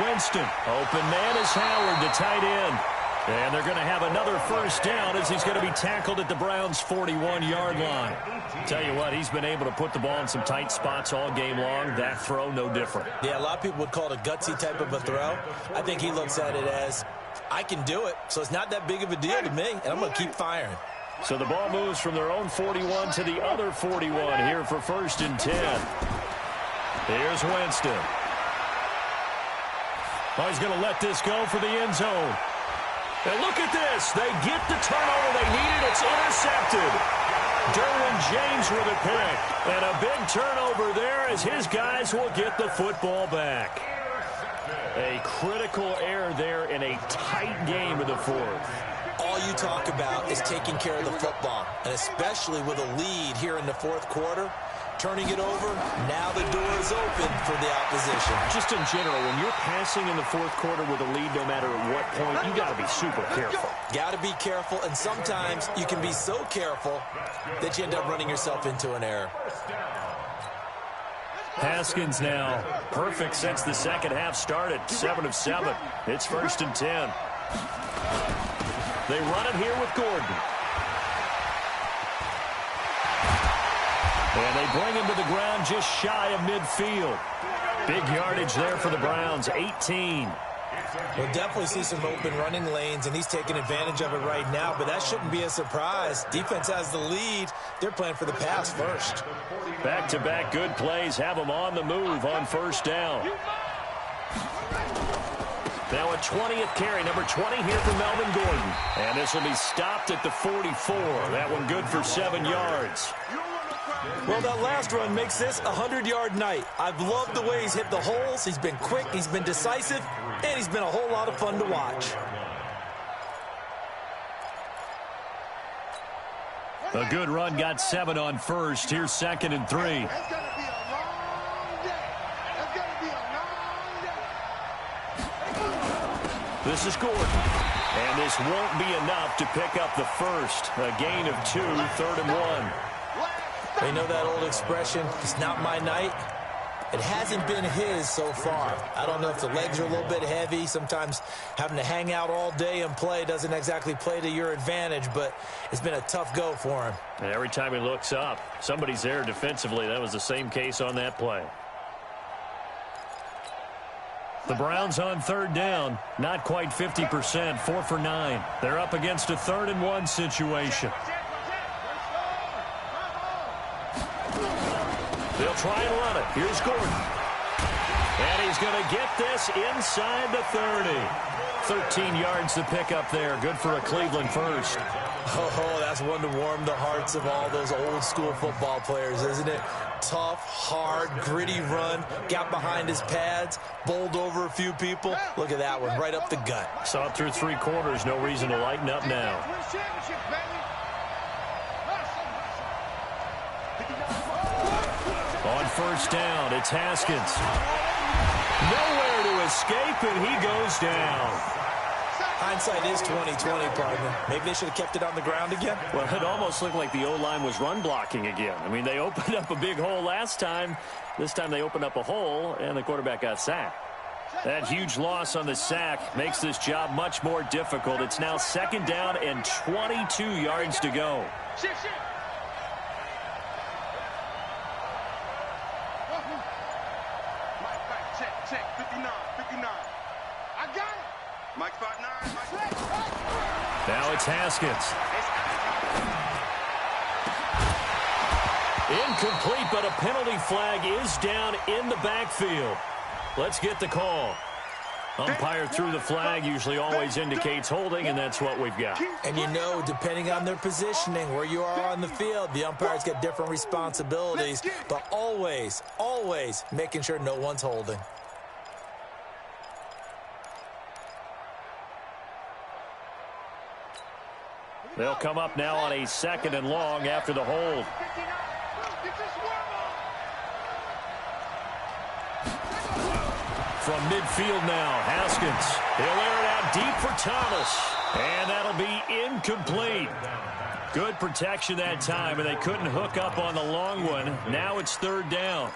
Winston. Open man is Howard, the tight end. And they're going to have another first down as he's going to be tackled at the Browns' 41-yard line. Tell you what, he's been able to put the ball in some tight spots all game long. That throw, no different. Yeah, a lot of people would call it a gutsy type of a throw. I think he looks at it as, I can do it, so it's not that big of a deal to me, and I'm going to keep firing. So the ball moves from their own 41 to the other 41 here for 1st and 10. Here's Winston. Oh, he's going to let this go for the end zone. And look at this. They get the turnover they needed. It's intercepted. Derwin James with a pick. And a big turnover there as his guys will get the football back. A critical error there in a tight game of the 4th. All you talk about is taking care of the football, and especially with a lead here in the 4th quarter. Turning it over, now the door is open for the opposition. Just in general, when you're passing in the 4th quarter with a lead, no matter at what point, you got to be super careful. Got to be careful, and sometimes you can be so careful that you end up running yourself into an error. Haskins now perfect since the second half started. 7 of 7. It's 1st and 10. They run it here with Gordon. And they bring him to the ground just shy of midfield. Big yardage there for the Browns, 18. We'll definitely see some open running lanes, and he's taking advantage of it right now, but that shouldn't be a surprise. Defense has the lead. They're playing for the pass first. Back-to-back good plays have them on the move on 1st down. Now a 20th carry, number 20 here for Melvin Gordon. And this will be stopped at the 44. That one good for 7 yards. Well, that last run makes this a 100-yard night. I've loved the way he's hit the holes. He's been quick, he's been decisive, and he's been a whole lot of fun to watch. A good run got 7 on 1st. Here's 2nd and 3. It's going to be a long day. It's going to be a long day. This is Gordon. And this won't be enough to pick up the first. A gain of 2, 3rd and 1. You know that old expression, it's not my night? It hasn't been his so far. I don't know if the legs are a little bit heavy. Sometimes having to hang out all day and play doesn't exactly play to your advantage, but it's been a tough go for him. And every time he looks up, somebody's there defensively. That was the same case on that play. The Browns on 3rd down, not quite 50%, 4 for 9. They're up against a 3rd and 1 situation. They'll try and run it. Here's Gordon. And he's going to get this inside the 30. 13 yards to pick up there. Good for a Cleveland first. Oh, that's one to warm the hearts of all those old school football players, isn't it? Tough, hard, gritty run. Got behind his pads, bowled over a few people. Look at that one, right up the gut. Saw it through 3 quarters. No reason to lighten up now. On 1st down, it's Haskins. Nowhere to escape, and he goes down. Hindsight is 20/20, partner. Maybe they should have kept it on the ground again. Well, it almost looked like the O-line was run blocking again. I mean, they opened up a big hole last time. This time they opened up a hole, and the quarterback got sacked. That huge loss on the sack makes this job much more difficult. It's now 2nd down and 22 yards to go. Check, 59. I got it. Mike 5'9". Now it's Haskins. Incomplete, but a penalty flag is down in the backfield. Let's get the call. Umpire threw the flag, usually always indicates holding, and that's what we've got. And you know, depending on their positioning, where you are on the field, the umpires get different responsibilities, but always, always making sure no one's holding. They'll come up now on a 2nd and long after the hold. From midfield now, Haskins. He'll air it out deep for Thomas. And that'll be incomplete. Good protection that time, and they couldn't hook up on the long one. Now it's 3rd down.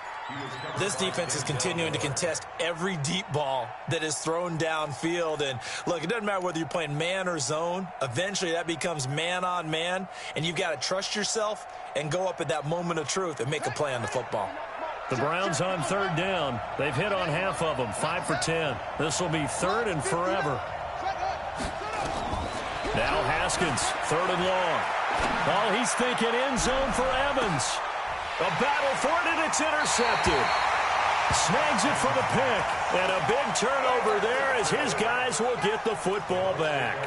This defense is continuing to contest every deep ball that is thrown downfield. And, look, it doesn't matter whether you're playing man or zone. Eventually, that becomes man-on-man, and you've got to trust yourself and go up at that moment of truth and make a play on the football. The Browns on 3rd down. They've hit on half of them, 5 for 10. This will be 3rd and forever. Now Haskins, 3rd and long. Oh, he's thinking end zone for Evans. A battle for it, and it's intercepted. Snags it for the pick. And a big turnover there as his guys will get the football back.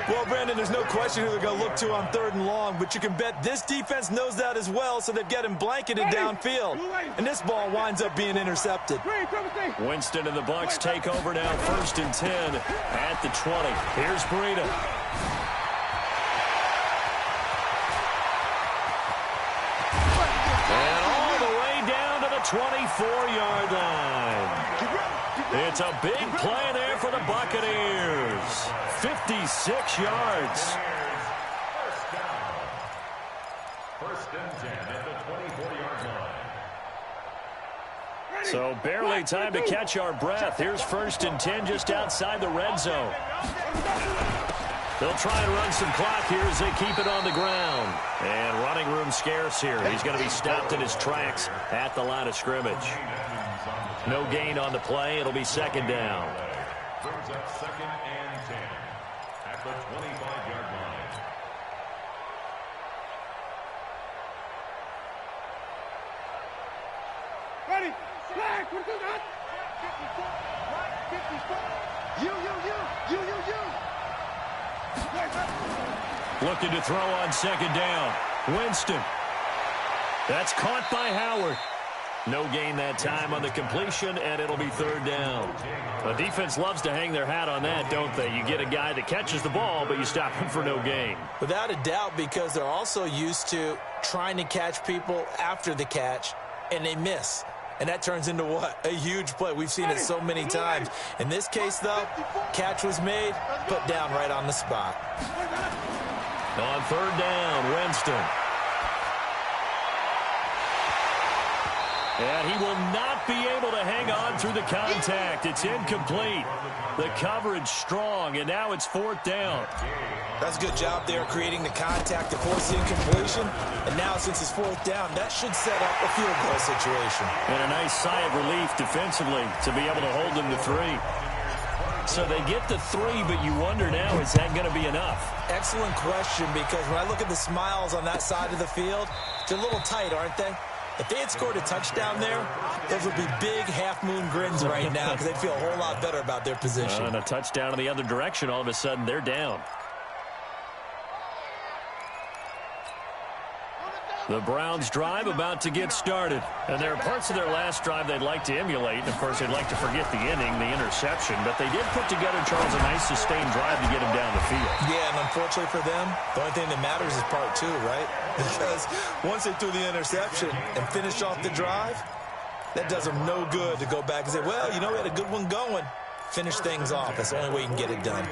Well, Brandon, there's no question who they're going to look to on 3rd and long, but you can bet this defense knows that as well, so they've got him blanketed downfield. And this ball winds up being intercepted. Winston and the Bucs take over now, 1st and 10 at the 20. Here's Breida. And all the way down to the 24-yard line. It's a big play there for the Buccaneers. 56 yards. First and 10 at the 24-yard line. So barely time to catch our breath. Here's 1st and 10 just outside the red zone. They'll try and run some clock here as they keep it on the ground. And running room scarce here. He's going to be stopped in his tracks at the line of scrimmage. No gain on the play. It'll be 2nd down. Brings up 2nd and 10 at the 25-yard line. Ready? Flag! What do that? 54. You. Looking to throw on 2nd down. Winston. That's caught by Howard. No gain that time on the completion, and it'll be 3rd down. The defense loves to hang their hat on that, don't they? You get a guy that catches the ball, but you stop him for no gain. Without a doubt, because they're also used to trying to catch people after the catch, and they miss. And that turns into what? A huge play. We've seen it so many times. In this case, though, catch was made, put down right on the spot. On 3rd down, Winston. And he will not be able to hang on through the contact. It's incomplete. The coverage strong, and now it's 4th down. That's a good job there creating the contact to force the incompletion. And now, since it's 4th down, that should set up a field goal situation. And a nice sigh of relief defensively to be able to hold them to 3. So they get to 3, but you wonder now, is that going to be enough? Excellent question, because when I look at the smiles on that side of the field, they're a little tight, aren't they? If they had scored a touchdown there, those would be big half-moon grins right now because they'd feel a whole lot better about their position. And a touchdown in the other direction, all of a sudden they're down. The Browns drive about to get started. And there are parts of their last drive they'd like to emulate. And, of course, they'd like to forget the inning, the interception. But they did put together, Charles, a nice sustained drive to get them down the field. Yeah, and unfortunately for them, the only thing that matters is part 2, right? Because once they threw the interception and finished off the drive, that does them no good to go back and say, well, you know, we had a good one going. Finish things off. That's the only way you can get it done.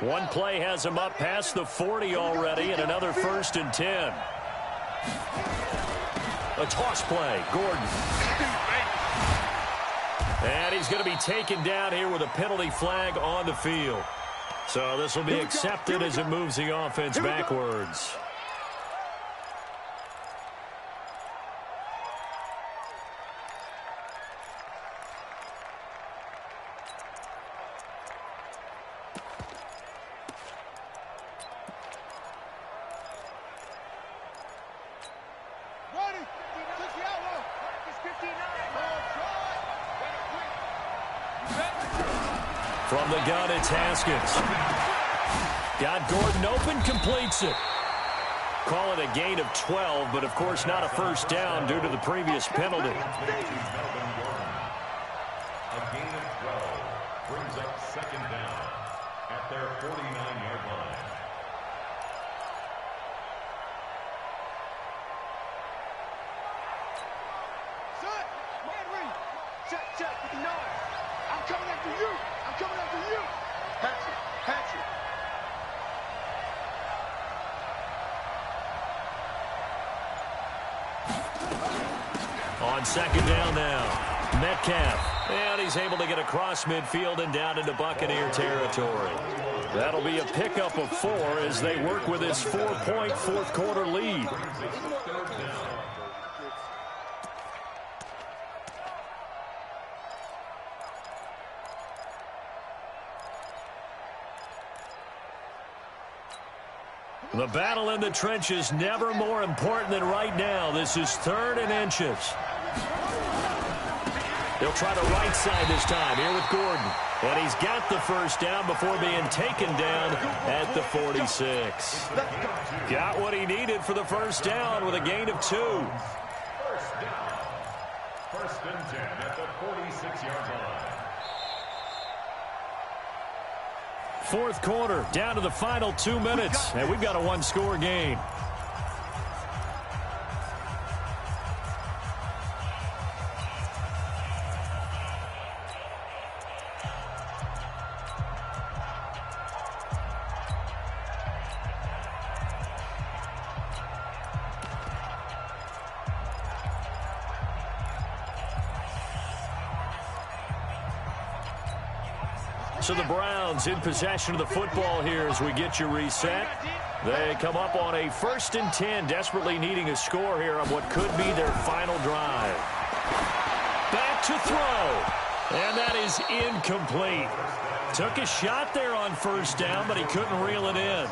One play has him up past the 40 already, and another 1st and 10. A toss play, Gordon. And he's going to be taken down here with a penalty flag on the field. So this will be accepted as it moves the offense backwards. From the gun, it's Haskins. Got Gordon open, completes it. Call it a gain of 12, but of course not a first down due to the previous penalty. A gain of 12 brings up second down at their 49-yard line. Check, 59. I'm coming after you. I'm coming after you. Patrick. On second down now, Metcalf. And he's able to get across midfield and down into Buccaneer territory. That'll be a pickup of 4 as they work with this 4-point fourth quarter lead. The battle in the trenches never more important than right now. This is 3rd and inches. He'll try the right side this time here with Gordon. And he's got the first down before being taken down at the 46. Got what he needed for the first down with a gain of 2. First down. 1st and 10 at the 46-yard line. Fourth quarter, down to the final 2 minutes, and we've got a one-score game. So the Browns in possession of the football here as we get you reset. They come up on a 1st and 10, desperately needing a score here on what could be their final drive. Back to throw, and that is incomplete. Took a shot there on first down, but he couldn't reel it in.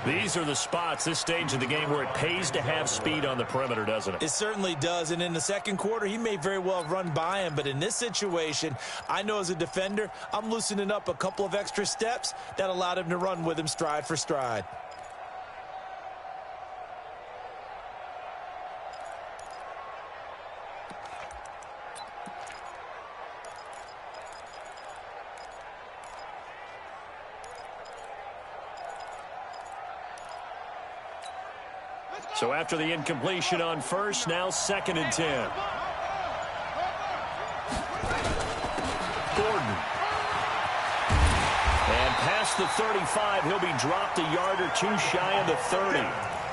These are the spots, this stage of the game, where it pays to have speed on the perimeter, doesn't it? It certainly does, and in the second quarter, he may very well run by him, but in this situation, I know as a defender, I'm loosening up a couple of extra steps that allowed him to run with him stride for stride. So after the incompletion on first, now 2nd and 10. Gordon. And past the 35, he'll be dropped a yard or 2 shy of the 30.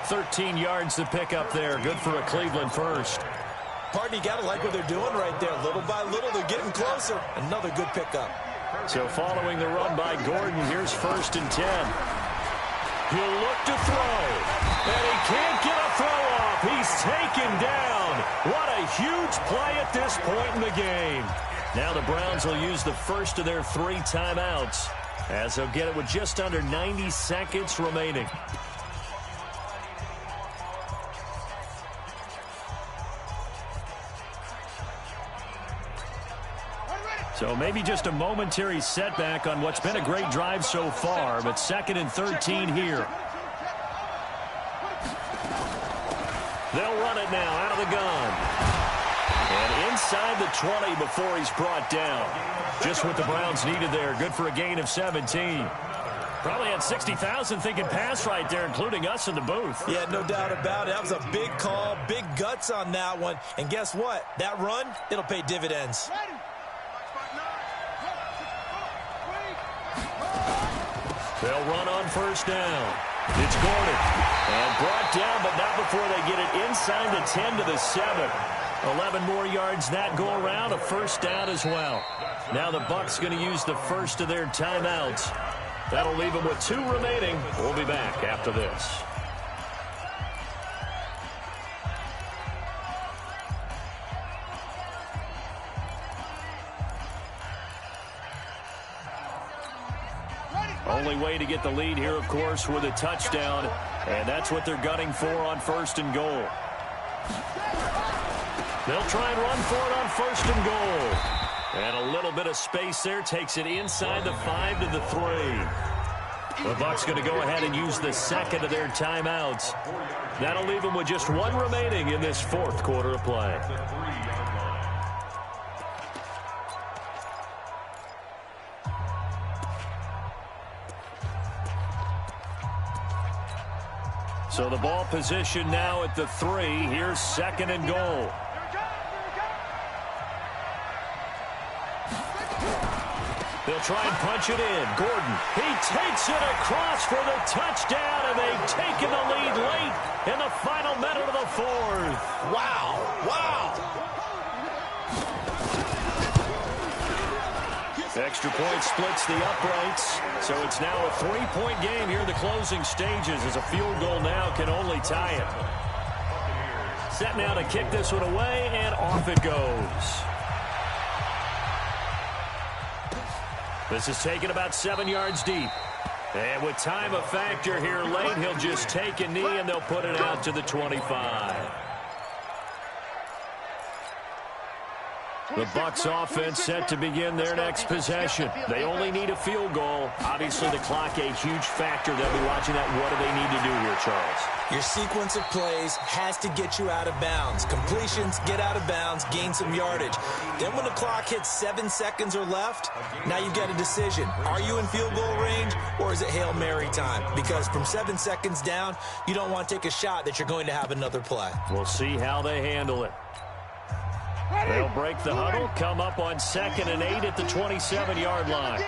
13 yards to pick up there. Good for a Cleveland first. Pardon, you got to like what they're doing right there. Little by little, they're getting closer. Another good pickup. So following the run by Gordon, here's 1st and 10. He'll look to throw. And he can't get a throw off. He's taken down. What a huge play at this point in the game. Now the Browns will use the first of their 3 timeouts as they'll get it with just under 90 seconds remaining. So maybe just a momentary setback on what's been a great drive so far, but 2nd and 13 here. They'll run it now out of the gun. And inside the 20 before he's brought down. Just what the Browns needed there. Good for a gain of 17. Probably had 60,000 thinking pass right there, including us in the booth. Yeah, no doubt about it. That was a big call, big guts on that one. And guess what? That run, it'll pay dividends. They'll run on first down. It's Gordon. And brought down, but not before they get it inside the 10 to the 7. 11 more yards that go around, a first down as well. Now the Bucs going to use the first of their timeouts. That'll leave them with 2 remaining. We'll be back after this. Only way to get the lead here, of course, with a touchdown, and that's what they're gunning for on 1st and goal. They'll try and run for it on 1st and goal. And a little bit of space there takes it inside the 5 to the 3. The Bucs going to go ahead and use the second of their timeouts. That'll leave them with just one remaining in this fourth quarter of play. So the ball position now at the 3. Here's second and goal. They'll try and punch it in. Gordon, he takes it across for the touchdown, and they've taken the lead late in the final minute of the fourth. Wow, wow. Extra point splits the uprights, so it's now a 3-point game here in the closing stages as a field goal now can only tie it. Set now to kick this one away, and off it goes. This is taken about 7 yards deep. And with time a factor here late, he'll just take a knee, and they'll put it out to the 25. The Bucs offense set to begin their next possession. They only need a field goal. Obviously, the clock a huge factor. They'll be watching that. What do they need to do here, Charles? Your sequence of plays has to get you out of bounds. Completions, get out of bounds, gain some yardage. Then when the clock hits 7 seconds or left, now you've got a decision. Are you in field goal range, or is it Hail Mary time? Because from 7 seconds down, you don't want to take a shot that you're going to have another play. We'll see how they handle it. They'll break the huddle, come up on 2nd and 8 at the 27-yard line.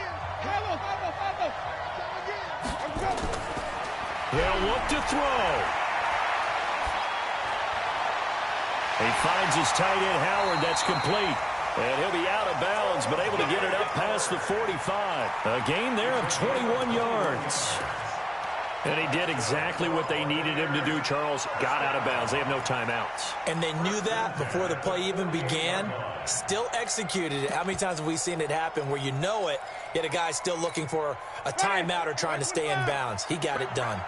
They'll look to throw. He finds his tight end, Howard. That's complete. And he'll be out of bounds, but able to get it up past the 45. A gain there of 21 yards. And he did exactly what they needed him to do, Charles. Got out of bounds. They have no timeouts. And they knew that before the play even began. Still executed it. How many times have we seen it happen where you know it, yet a guy's still looking for a timeout or trying to stay in bounds? He got it done.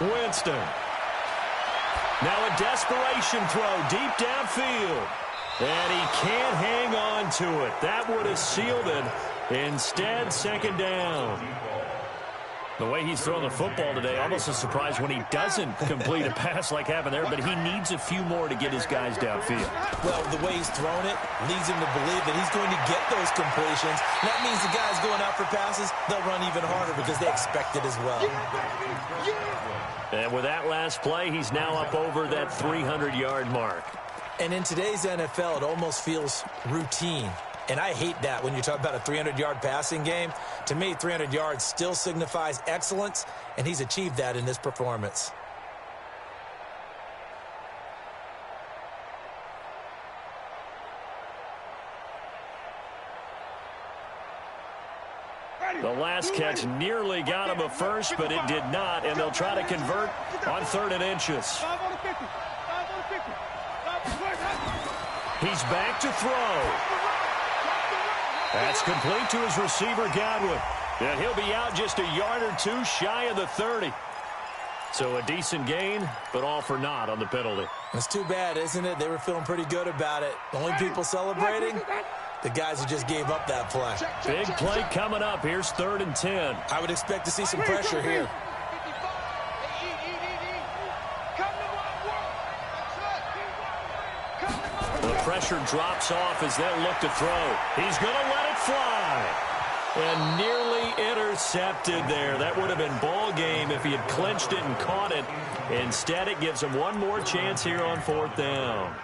Winston. Now a desperation throw deep downfield. And he can't hang on to it. That would have sealed it. Instead, second down. The way he's throwing the football today, almost a surprise when he doesn't complete a pass like happened there, but he needs a few more to get his guys downfield. Well, the way he's thrown it leads him to believe that he's going to get those completions. That means the guys going out for passes, they'll run even harder because they expect it as well. And with that last play, he's now up over that 300-yard mark. And in today's NFL, it almost feels routine. And I hate that when you talk about a 300-yard passing game. To me, 300 yards still signifies excellence, and he's achieved that in this performance. The last catch nearly got him a first, but it did not, and they'll try to convert on 3rd and inches. He's back to throw. That's complete to his receiver, Godwin. And he'll be out just a yard or two shy of the 30. So a decent gain, but all for naught on the penalty. It's too bad, isn't it? They were feeling pretty good about it. The only people celebrating, the guys who just gave up that play. Big play coming up. Here's 3rd and 10. I would expect to see some pressure here. Pressure drops off as they'll look to throw. He's going to let it fly. And nearly intercepted there. That would have been ball game if he had clinched it and caught it. Instead, it gives him one more chance here on 4th down.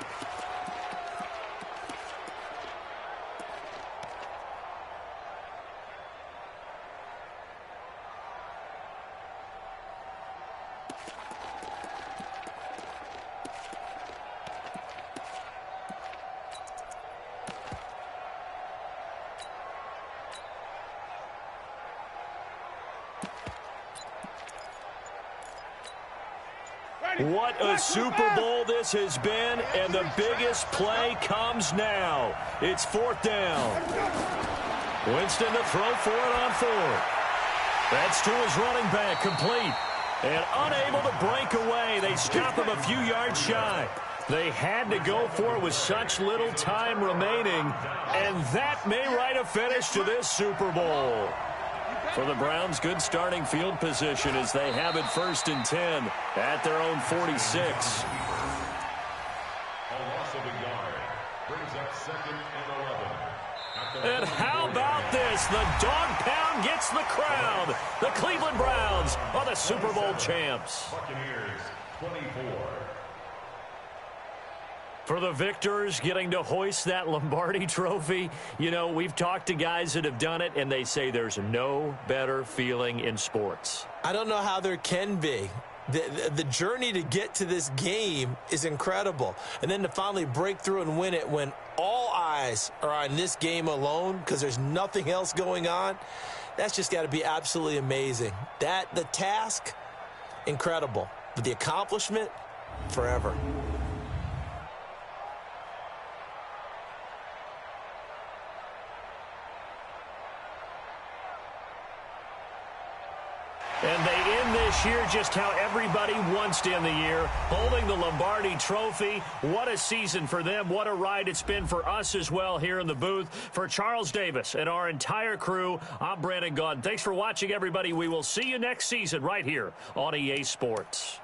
What a Super Bowl this has been, and the biggest play comes now. It's 4th down. Winston to throw for it on 4th. That's to his running back, complete. And unable to break away. They stop him a few yards shy. They had to go for it with such little time remaining. And that may write a finish to this Super Bowl. For the Browns, good starting field position as they have it 1st and 10 at their own 46. A loss of a yard brings up 2nd and 11. And how about this? The dog pound gets the crown. The Cleveland Browns are the Super Bowl champs. Buccaneers 24. For the victors, getting to hoist that Lombardi trophy, you know, we've talked to guys that have done it, and they say there's no better feeling in sports. I don't know how there can be. The journey to get to this game is incredible. And then to finally break through and win it when all eyes are on this game alone because there's nothing else going on, that's just got to be absolutely amazing. The task, incredible. But the accomplishment, forever. And they end this year just how everybody wants to end the year, holding the Lombardi trophy. What a season for them. What a ride it's been for us as well here in the booth. For Charles Davis and our entire crew, I'm Brandon Gaudin. Thanks for watching, everybody. We will see you next season right here on EA Sports.